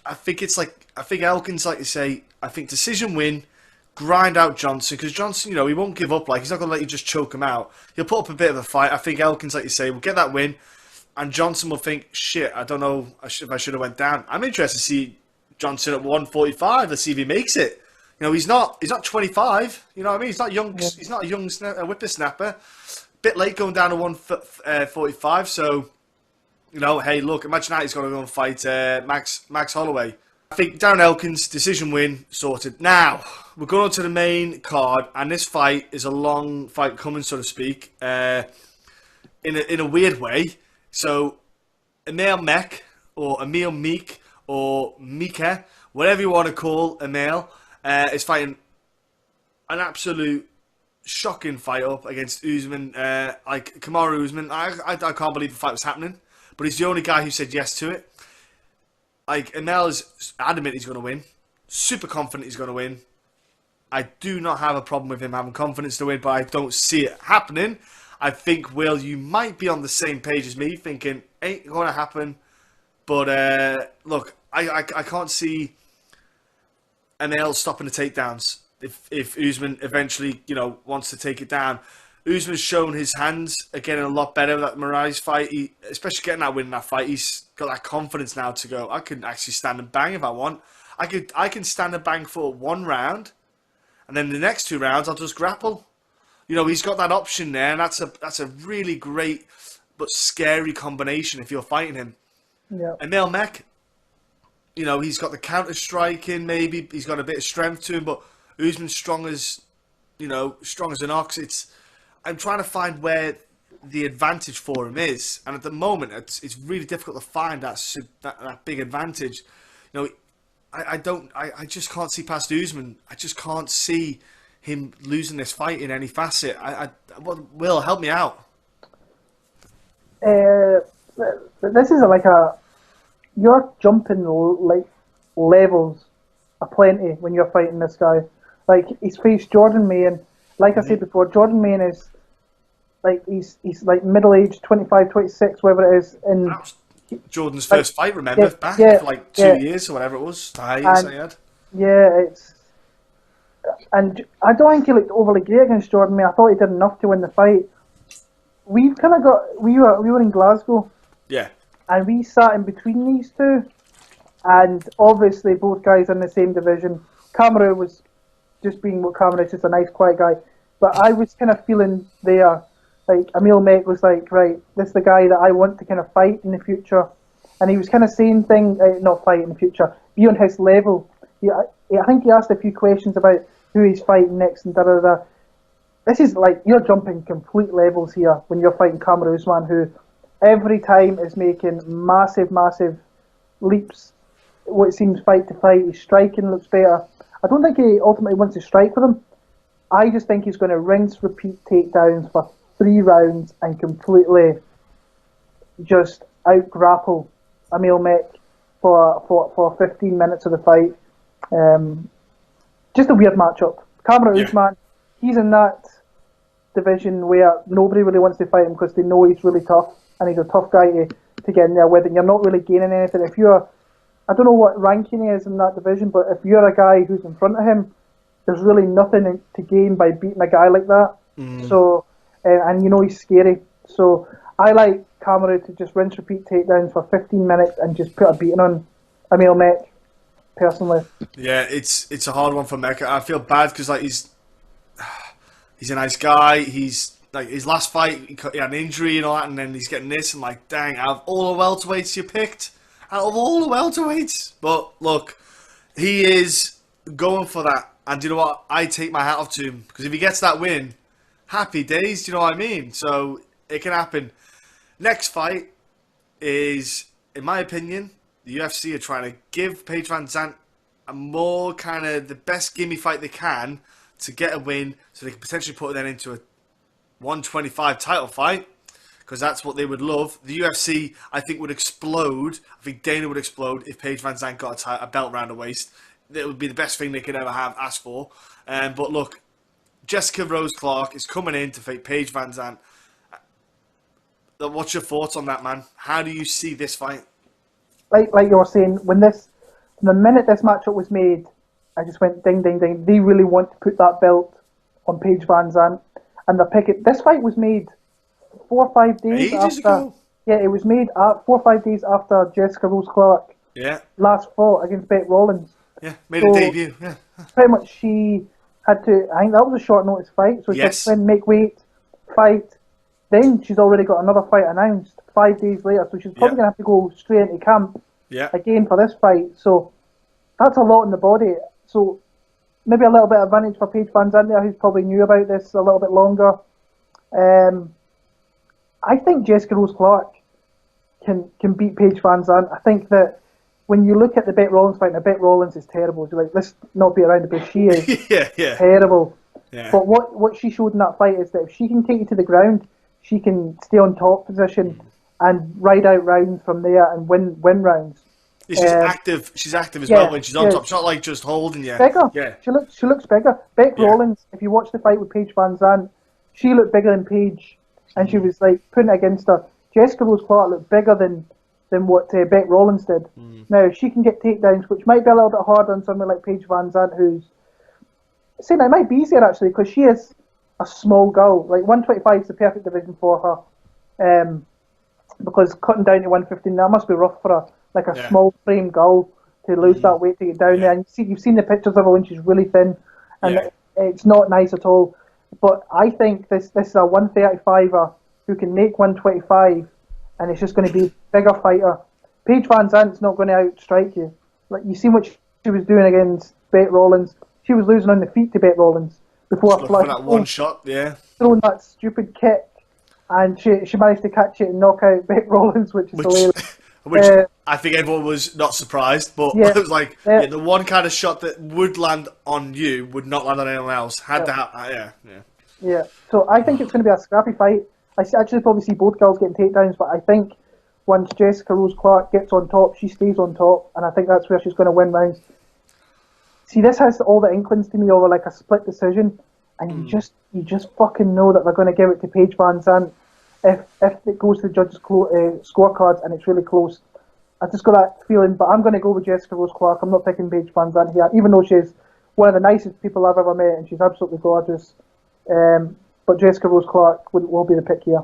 Speaker 1: I think Elkins, like you say, I think decision win, grind out Johnson, because Johnson, you know, he won't give up. He's not going to let you just choke him out. He'll put up a bit of a fight. I think Elkins, like you say, will get that win, and Johnson will think, shit, I don't know if I should have went down. I'm interested to see Johnson at 145. Let's see if he makes it. You know, he's not 25. You know what I mean? He's not young. Yeah. He's not a young whippersnapper. Bit late going down to 145. So, you know, hey, look, imagine that he's going to go and fight Max Holloway. I think Darren Elkins, decision win, sorted. Now, we're going on to the main card, and this fight is a long fight coming, so to speak, in a weird way. So, Emil Meek, or Emil Meek, or Mika, whatever you want to call Emil, is fighting an absolute shocking fight up against Usman, Kamaru Usman. I can't believe the fight was happening, but he's the only guy who said yes to it. Emil is adamant he's going to win. Super confident he's going to win. I do not have a problem with him having confidence to win, but I don't see it happening. I think, Will, you might be on the same page as me, thinking, ain't going to happen. But, look, I can't see Emil stopping the takedowns if Usman eventually, you know, wants to take it down. Usman's shown his hands are getting a lot better with that Moraes fight. Especially getting that win in that fight, he's got that confidence now to go, I can actually stand and bang if I want. I can stand and bang for 1 round, and then the next 2 rounds I'll just grapple. You know, he's got that option there, and that's a really great but scary combination if you're fighting him.
Speaker 2: Yeah.
Speaker 1: Emil Meek, you know, he's got the counter striking, maybe he's got a bit of strength to him, but Usman's strong as an ox. I'm trying to find where the advantage for him is, and at the moment, it's really difficult to find that big advantage. You know, I just can't see past Usman. I just can't see him losing this fight in any facet. Will, help me out.
Speaker 2: This is like you're jumping like levels aplenty when you're fighting this guy. Like, he's faced Jordan Mayen. Like I said before, Jordan Mayen is like he's like middle-aged, 25, 26, whatever it is. And
Speaker 1: that was Jordan's first fight, remember? Back for like 2 years or whatever it was. The hiatus he had.
Speaker 2: Yeah, and I don't think he looked overly great against Jordan Mayen. I thought he did enough to win the fight. We were in Glasgow.
Speaker 1: Yeah.
Speaker 2: And we sat in between these two, and obviously both guys are in the same division. Kamaru was just being what Kamaru is, just a nice, quiet guy. But I was kind of feeling there, like Emil Mek was like, right, this is the guy that I want to kind of fight in the future. And he was kind of saying things, not fight in the future, be on his level. I think he asked a few questions about who he's fighting next and da-da-da. This is like, you're jumping complete levels here when you're fighting Kamaru Usman, who every time is making massive, massive leaps. What it seems fight to fight, his striking looks better. I don't think he ultimately wants to strike with him. I just think he's going to rinse, repeat takedowns for 3 rounds and completely just out-grapple Emil Mek for 15 minutes of the fight. Just a weird matchup. Kamaru Usman, he's in that division where nobody really wants to fight him because they know he's really tough and he's a tough guy to get in there with, and you're not really gaining anything. If you're, I don't know what ranking he is in that division, but if you're a guy who's in front of him, there's really nothing to gain by beating a guy like that. So, and you know he's scary. So I like Kamaru to just rinse, repeat takedowns for 15 minutes and just put a beating on Emil Mek, personally.
Speaker 1: Yeah, it's a hard one for Mek. I feel bad because like he's a nice guy. He's like, his last fight he had an injury and all that, and then he's getting this, and like, dang, out of all the welterweights you picked, out of all the welterweights. But look, he is going for that, and you know what? I take my hat off to him because if he gets that win, happy days. Do you know what I mean? So it can happen. Next fight is, in my opinion, the UFC are trying to give Paige VanZant a more kind of the best gimme fight they can to get a win, so they can potentially put it then into a 125 title fight, because that's what they would love. The UFC, I think, would explode. I think Dana would explode if Paige VanZant got a belt around her waist. It would be the best thing they could ever have asked for. But look, Jessica Rose Clark is coming in to fight Paige VanZant. What's your thoughts on that, man? How do you see this fight?
Speaker 2: Like you were saying, the minute this matchup was made, I just went ding, ding, ding. They really want to put that belt on Paige VanZant, and they're picking. This fight was made 4 or 5 days
Speaker 1: Ages
Speaker 2: after.
Speaker 1: ago.
Speaker 2: Yeah, it was made 4 or 5 days after Jessica Rose Clark last fought against Beck Rollins.
Speaker 1: Yeah, made a debut. Yeah,
Speaker 2: pretty much she had to. I think that was a short notice fight, so she had to then make weight, fight. Then she's already got another fight announced 5 days later, so she's probably going to have to go straight into camp again for this fight. So that's a lot in the body. So maybe a little bit of advantage for Paige VanZant there, who's probably knew about this a little bit longer. I think Jessica Rose Clark can beat Paige VanZant. I think that when you look at the Beck Rollins fight, now Beck Rollins is terrible. You're like, let's not beat around the bush. She is terrible. Yeah. But what she showed in that fight is that if she can take you to the ground, she can stay on top position and ride out rounds from there and win rounds.
Speaker 1: She's active. She's active as well when she's on top. It's not like just holding you.
Speaker 2: Bigger. Yeah. She looks bigger. Beck Rollins, if you watch the fight with Paige VanZant, she looked bigger than Paige, and she was like putting it against her. Jessica Rose Clark looked bigger than what Beck Rollins did. Now she can get takedowns, which might be a little bit harder on someone like Paige VanZant, who's saying it might be easier actually because she is a small girl. Like 125 is the perfect division for her, because cutting down to 115 that must be rough for her. Like a small frame girl to lose that weight to get down there. And you've seen the pictures of her when she's really thin, and it's not nice at all. But I think this is a 135er who can make 125, and it's just going to be a bigger fighter. Paige VanZant's not going to outstrike you. Like you see what she was doing against Beck Rollins. She was losing on the feet to Beck Rollins before
Speaker 1: that one shot,
Speaker 2: throwing that stupid kick, and she managed to catch it and knock out Beck Rollins, which is hilarious.
Speaker 1: Which I think everyone was not surprised, but
Speaker 2: Yeah.
Speaker 1: it was like,
Speaker 2: Yeah.
Speaker 1: the one kind of shot that would land on you would not land on anyone else. Had that, yeah.
Speaker 2: Yeah, so I think it's going to be a scrappy fight. Actually probably see both girls getting takedowns, but I think once Jessica Rose Clark gets on top, she stays on top, and I think that's where she's going to win rounds. See, this has all the inklings to me over like a split decision, and you just fucking know that they're going to give it to Paige VanZant if it goes to the judges' scorecards and it's really close. I just got that feeling, but I'm going to go with Jessica Rose Clark. I'm not picking Paige VanZant here, even though she's one of the nicest people I've ever met, and she's absolutely gorgeous. But Jessica Rose Clark will be the pick here.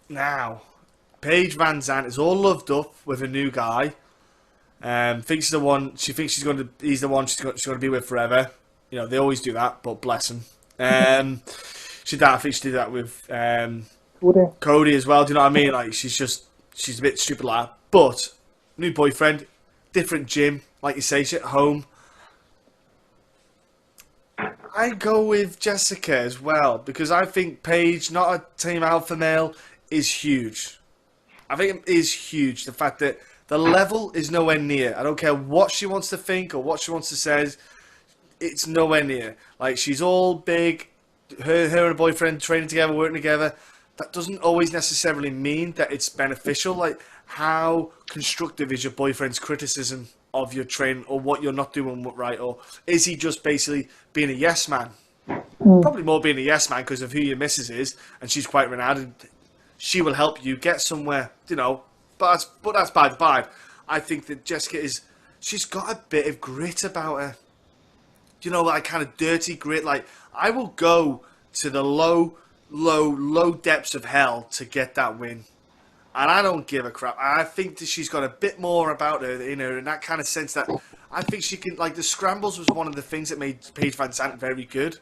Speaker 1: Now, Paige VanZant is all loved up with a new guy. Thinks the one. She thinks he's the one she's going to be with forever. You know, they always do that, but bless him. I think she did that with Cody as well. Do you know what I mean? Like she's a bit stupid like that. But new boyfriend, different gym, like you say, she's at home. I go with Jessica as well because I think Paige, not a team alpha male, is huge. I think it is huge. The fact that the level is nowhere near. I don't care what she wants to think or what she wants to say. It's nowhere near. Like she's all big. Her and her boyfriend training together, working together. That doesn't always necessarily mean that it's beneficial. Like how constructive is your boyfriend's criticism of your training or what you're not doing right, or is he just basically being a yes man? Probably more being a yes man because of who your missus is, and she's quite renowned. And she will help you get somewhere, you know. But that's by the by. I think that Jessica she's got a bit of grit about her. You know, like kind of dirty grit. Like I will go to the low depths of hell to get that win. And I don't give a crap. I think that she's got a bit more about her in her, in that kind of sense that I think she can, like the scrambles was one of the things that made Paige VanZant very good.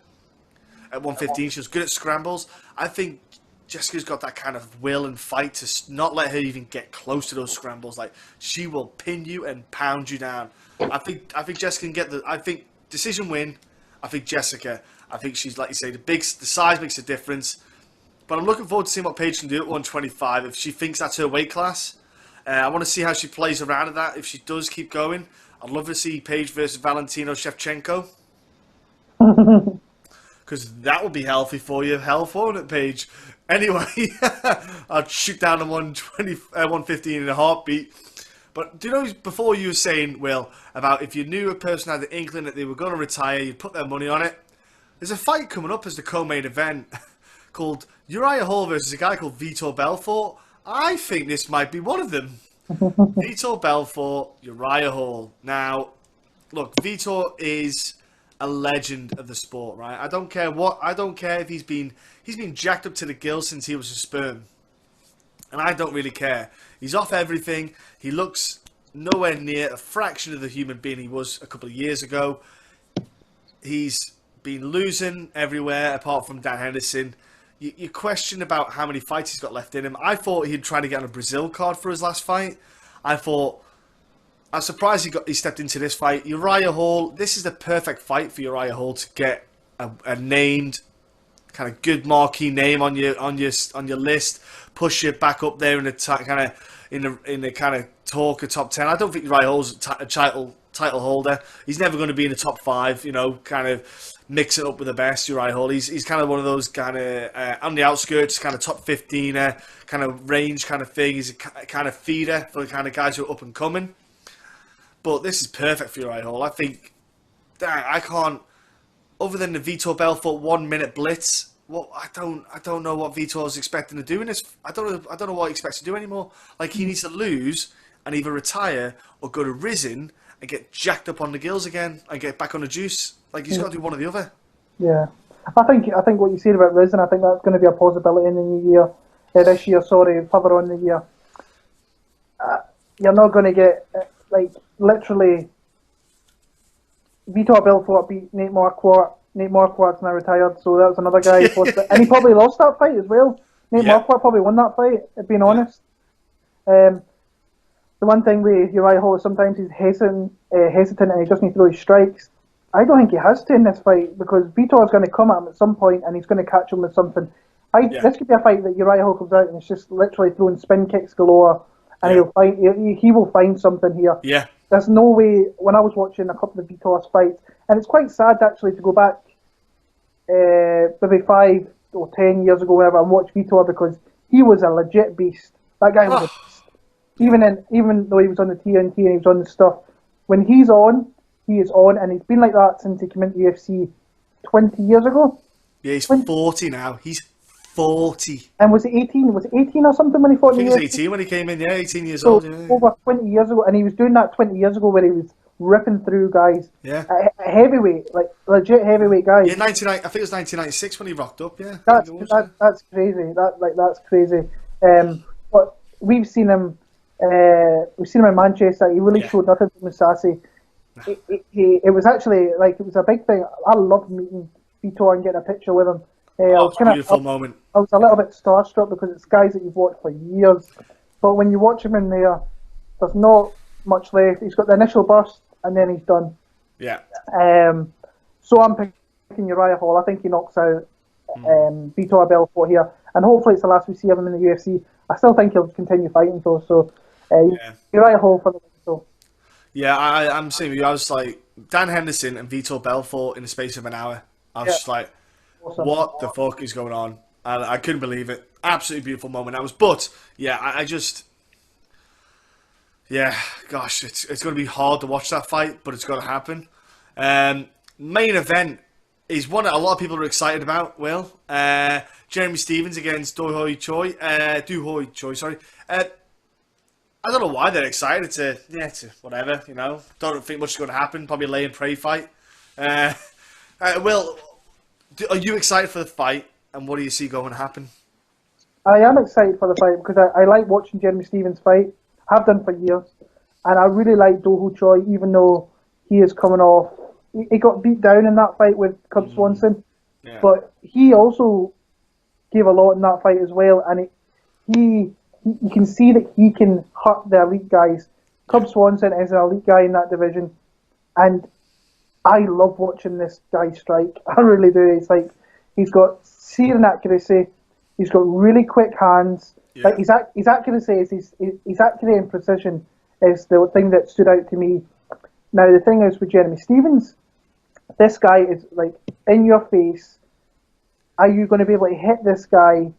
Speaker 1: At 115, she was good at scrambles. I think Jessica's got that kind of will and fight to not let her even get close to those scrambles. Like she will pin you and pound you down. I think Jessica can get I think decision win. I think Jessica. I think she's, like you say, the size makes a difference. But I'm looking forward to seeing what Paige can do at 125 if she thinks that's her weight class. I want to see how she plays around at that. If she does keep going, I'd love to see Paige versus Valentino Shevchenko. Because that would be healthy for you. Hell for it, Paige. Anyway, I'd shoot down to 115 in a heartbeat. But do you know, before you were saying, Will, about if you knew a person had the inkling that they were going to retire, you'd put their money on it. There's a fight coming up as the co-main event called Uriah Hall versus a guy called Vitor Belfort. I think this might be one of them. Vitor Belfort, Uriah Hall. Now, look, Vitor is a legend of the sport, right? I don't care if he's been jacked up to the gills since he was a sperm. And I don't really care. He's off everything. He looks nowhere near a fraction of the human being he was a couple of years ago. He's been losing everywhere apart from Dan Henderson. You question about how many fights he's got left in him. I thought he'd try to get on a Brazil card for his last fight. I'm surprised he stepped into this fight. Uriah Hall, this is the perfect fight for Uriah Hall to get a named, kind of good marquee name on your list. Push you back up there in the kind of talk of top 10. I don't think Uriah Hall's a title holder. He's never going to be in the top 5. You know, kind of mix it up with the best. Uriah Hall. He's kind of one of those kind of on the outskirts, kind of top 15, kind of range kind of thing. He's a kind of feeder for the kind of guys who are up and coming. But this is perfect for Uriah Hall. I think I can't, other than the Vitor Belfort 1 minute blitz. Well, I don't know what Vitor's expecting to do in this. I don't know what he expects to do anymore. Like he needs to lose and either retire or go to Risen and get jacked up on the gills again and get back on the juice. Like he's got to do one or the other.
Speaker 2: Yeah, I think what you said about Risen, I think that's going to be a possibility in the new year. This year, sorry, further on in the year. You're not going to get literally. Vitor Belfort beat Nate Marquardt. Nate Marquardt's now retired, so that was another guy. And he probably lost that fight as well. Nate Marquardt probably won that fight, being honest. The one thing with Uriah Hall is sometimes he's hesitant and he doesn't throw his strikes. I don't think he has to in this fight because Vitor's going to come at him at some point and he's going to catch him with something. This could be a fight that Uriah Hall comes out and it's just literally throwing spin kicks galore and
Speaker 1: Yeah.
Speaker 2: he will find something here.
Speaker 1: Yeah.
Speaker 2: There's no way. When I was watching a couple of Vitor's fights, and it's quite sad actually to go back maybe 5 or 10 years ago, whenever, and watch Vitor, because he was a legit beast. That guy was a beast. Even though he was on the TNT and he was on the stuff, when he's on, he is on, and he's been like that since he came into UFC 20 years ago.
Speaker 1: Yeah, he's 40 now. He's 40.
Speaker 2: And was it 18? Was it 18 or something when he fought
Speaker 1: I think
Speaker 2: in
Speaker 1: he
Speaker 2: the
Speaker 1: was 18 when he came in. Yeah, 18 years
Speaker 2: So
Speaker 1: old. Yeah.
Speaker 2: over 20 years ago, and he was doing that 20 years ago where he was ripping through guys.
Speaker 1: Yeah.
Speaker 2: A heavyweight, like legit heavyweight guys.
Speaker 1: Yeah, 99. I think it was 1996 when he rocked up. Yeah.
Speaker 2: That's crazy. That's crazy. But we've seen him. We've seen him in Manchester. He really showed nothing from Musasi. It was actually like it was a big thing. I loved meeting Vitor and getting a picture with him.
Speaker 1: It's a beautiful moment.
Speaker 2: I was a little bit starstruck because it's guys that you've watched for years. But when you watch him in there, there's not much left. He's got the initial burst and then he's done.
Speaker 1: Yeah.
Speaker 2: So I'm picking Uriah Hall. I think he knocks out Vitor Belfort here. And hopefully it's the last we see of him in the UFC. I still think he'll continue fighting though. So Uriah Hall for the win. So.
Speaker 1: Yeah, I'm saying with you. I was like, Dan Henderson and Vitor Belfort in the space of an hour. I was just like, awesome. What the fuck is going on? And I couldn't believe it. Absolutely beautiful moment. But yeah, I just, yeah, gosh, it's going to be hard to watch that fight, but it's going to happen. Main event is one that a lot of people are excited about. Will Jeremy Stephens against Doo Ho Choi, sorry. I don't know why they're excited to whatever, you know. Don't think much is going to happen. Probably a lay and pray fight. Will, are you excited for the fight? And what do you see going to happen?
Speaker 2: I am excited for the fight because I like watching Jeremy Stephens fight. Have done for years. And I really like Doo Ho Choi, even though he is coming off. He got beat down in that fight with Cub Swanson. Yeah. But he also gave a lot in that fight as well. And you can see that he can hurt the elite guys. Cub Swanson is an elite guy in that division. And I love watching this guy strike. I really do. It's like he's got searing accuracy. He's got really quick hands. Yeah. Like his accuracy is his accuracy and precision is the thing that stood out to me. Now the thing is with Jeremy Stephens, this guy is like in your face. Are you going to be able to hit this guy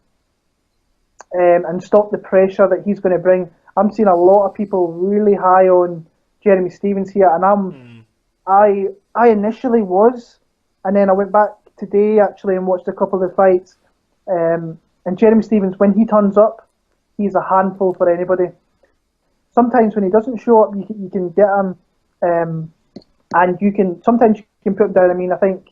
Speaker 2: and stop the pressure that he's going to bring? I'm seeing a lot of people really high on Jeremy Stephens here, and I initially was, and then I went back today actually and watched a couple of the fights. And Jeremy Stephens, when he turns up, he's a handful for anybody. Sometimes when he doesn't show up, you can get him, and sometimes you can put him down. I mean, I think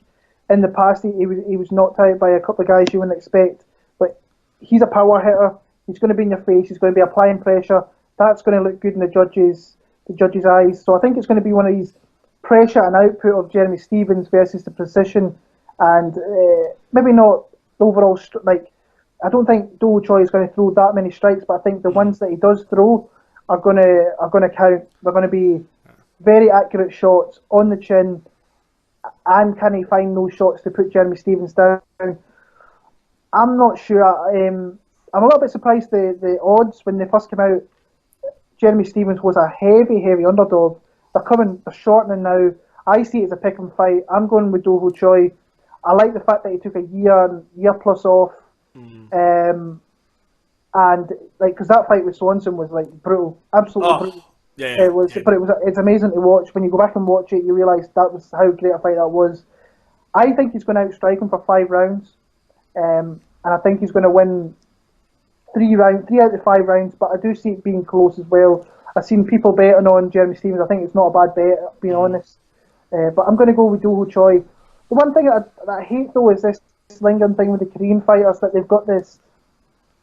Speaker 2: in the past he was knocked out by a couple of guys you wouldn't expect, but he's a power hitter. He's going to be in your face. He's going to be applying pressure. That's going to look good in the judges' eyes. So I think it's going to be one of these pressure and output of Jeremy Stephens versus the precision, and maybe not overall like. I don't think Doo Ho Choi is going to throw that many strikes, but I think the ones that he does throw are going to count. They're going to be very accurate shots on the chin, and can he find those shots to put Jeremy Stephens down? I'm not sure. I'm a little bit surprised the odds when they first came out. Jeremy Stephens was a heavy underdog. They're shortening now. I see it as a pick 'em fight. I'm going with Doo Ho Choi. I like the fact that he took a year plus off. And like, because that fight with Swanson was like brutal, absolutely brutal. Yeah, it was, but it's amazing to watch. When you go back and watch it, you realise that was how great a fight that was. I think he's going to outstrike him for 5 rounds, and I think he's going to win 3 out of 5 rounds. But I do see it being close as well. I've seen people betting on Jeremy Stephens. I think it's not a bad bet, being honest. But I'm going to go with Doo Ho Choi. The one thing that I hate though is this lingering thing with the Korean fighters, that they've got this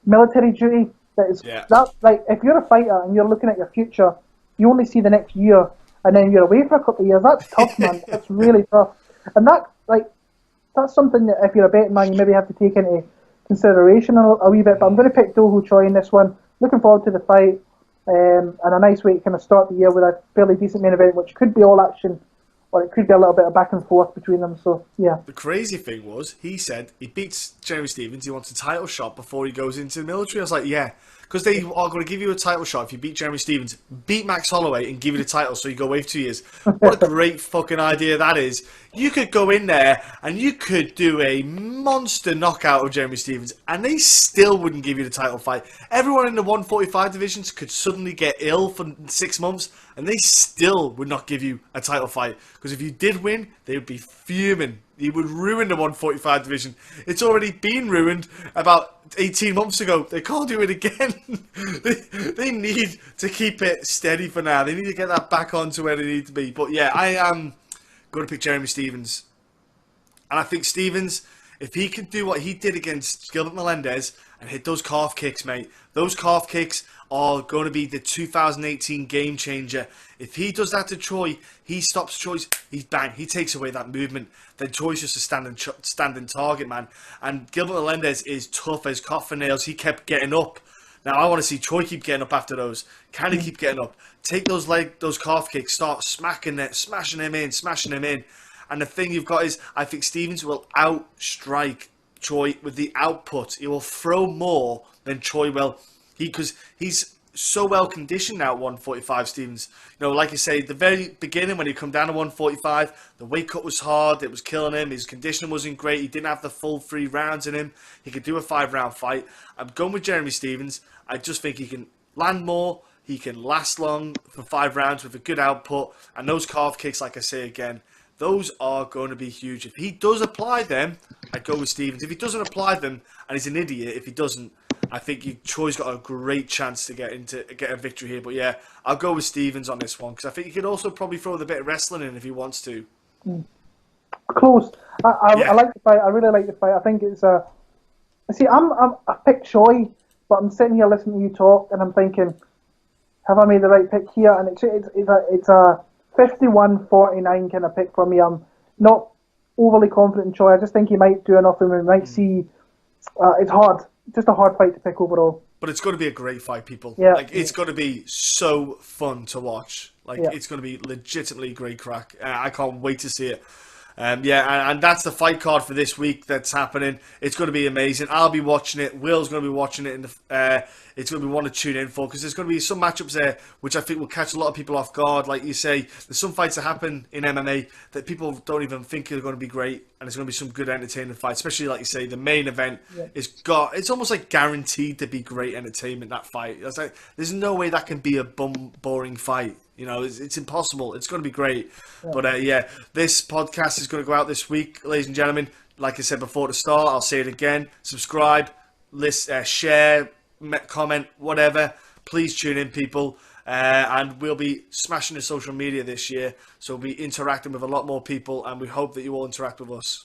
Speaker 2: military duty that is that, like, if you're a fighter and you're looking at your future, you only see the next year and then you're away for a couple of years. That's tough, man. That's really tough. And that's something that if you're a betting man, you maybe have to take into consideration a wee bit. But I'm going to pick Doo Ho Choi in this one. Looking forward to the fight, and a nice way to kind of start the year with a fairly decent main event, which could be all action, or it could be a little bit of back and forth between them. So, yeah.
Speaker 1: The crazy thing was, he said he beats Jeremy Stephens, he wants a title shot before he goes into the military. I was like, yeah, because they are going to give you a title shot if you beat Jeremy Stephens, beat Max Holloway, and give you the title so you go away for 2 years. What a great fucking idea that is. You could go in there and you could do a monster knockout of Jeremy Stephens, and they still wouldn't give you the title fight. Everyone in the 145 divisions could suddenly get ill for 6 months, and they still would not give you a title fight. Because if you did win, they would be fuming. You would ruin the 145 division. It's already been ruined about 18 months ago. They can't do it again. they need to keep it steady for now. They need to get that back onto where they need to be. But yeah, I am going to pick Jeremy Stephens. And I think Stephens, if he can do what he did against Gilbert Melendez and hit those calf kicks, mate, those calf kicks are going to be the 2018 game changer. If he does that to Choi, he stops Choi's, he takes away that movement. Then Choi's just a standing target, man. And Gilbert Melendez is tough as coffin nails. He kept getting up. Now I want to see Choi keep getting up after those. Can he keep getting up? Take those calf kicks, start smashing him in. And the thing you've got is, I think Stephens will outstrike Choi with the output. He will throw more than Choi will. Because he's so well conditioned now at 145, Stephens. You know, like you say, the very beginning when he come down to 145, the weight cut was hard. It was killing him. His conditioning wasn't great. He didn't have the full 3 rounds in him. He could do a 5-round fight. I'm going with Jeremy Stephens. I just think he can land more. He can last long for 5 rounds with a good output. And those calf kicks, like I say again, those are going to be huge. If he does apply them, I'd go with Stephens. If he doesn't apply them, and he's an idiot, if he doesn't, I think Choi's got a great chance to get a victory here. But yeah, I'll go with Stephens on this one because I think he could also probably throw the bit of wrestling in if he wants to.
Speaker 2: Close. I like the fight. I really like the fight. I think it's a. See, I picked Choi, but I'm sitting here listening to you talk, and I'm thinking, have I made the right pick here? And it's a 51-49 kind of pick for me. I'm not overly confident in Choi. I just think he might do enough, and we might see. It's hard. Just a hard fight to pick overall.
Speaker 1: But it's going to be a great fight, people.
Speaker 2: Yeah.
Speaker 1: Like, it's going to be so fun to watch. Like, it's going to be legitimately great crack. I can't wait to see it. And that's the fight card for this week that's happening. It's going to be amazing. I'll be watching it. Will's going to be watching it. It's going to be one to tune in for because there's going to be some matchups there which I think will catch a lot of people off guard. Like you say, there's some fights that happen in MMA that people don't even think are going to be great, and there's going to be some good entertaining fights. Especially like you say, the main event it's almost like guaranteed to be great entertainment. That fight, it's like there's no way that can be a boring fight. You know, it's impossible. It's going to be great. Yeah. But this podcast is going to go out this week, ladies and gentlemen. Like I said before at the start, I'll say it again. Subscribe, share, comment, whatever. Please tune in, people. And we'll be smashing the social media this year. So we'll be interacting with a lot more people, and we hope that you all interact with us.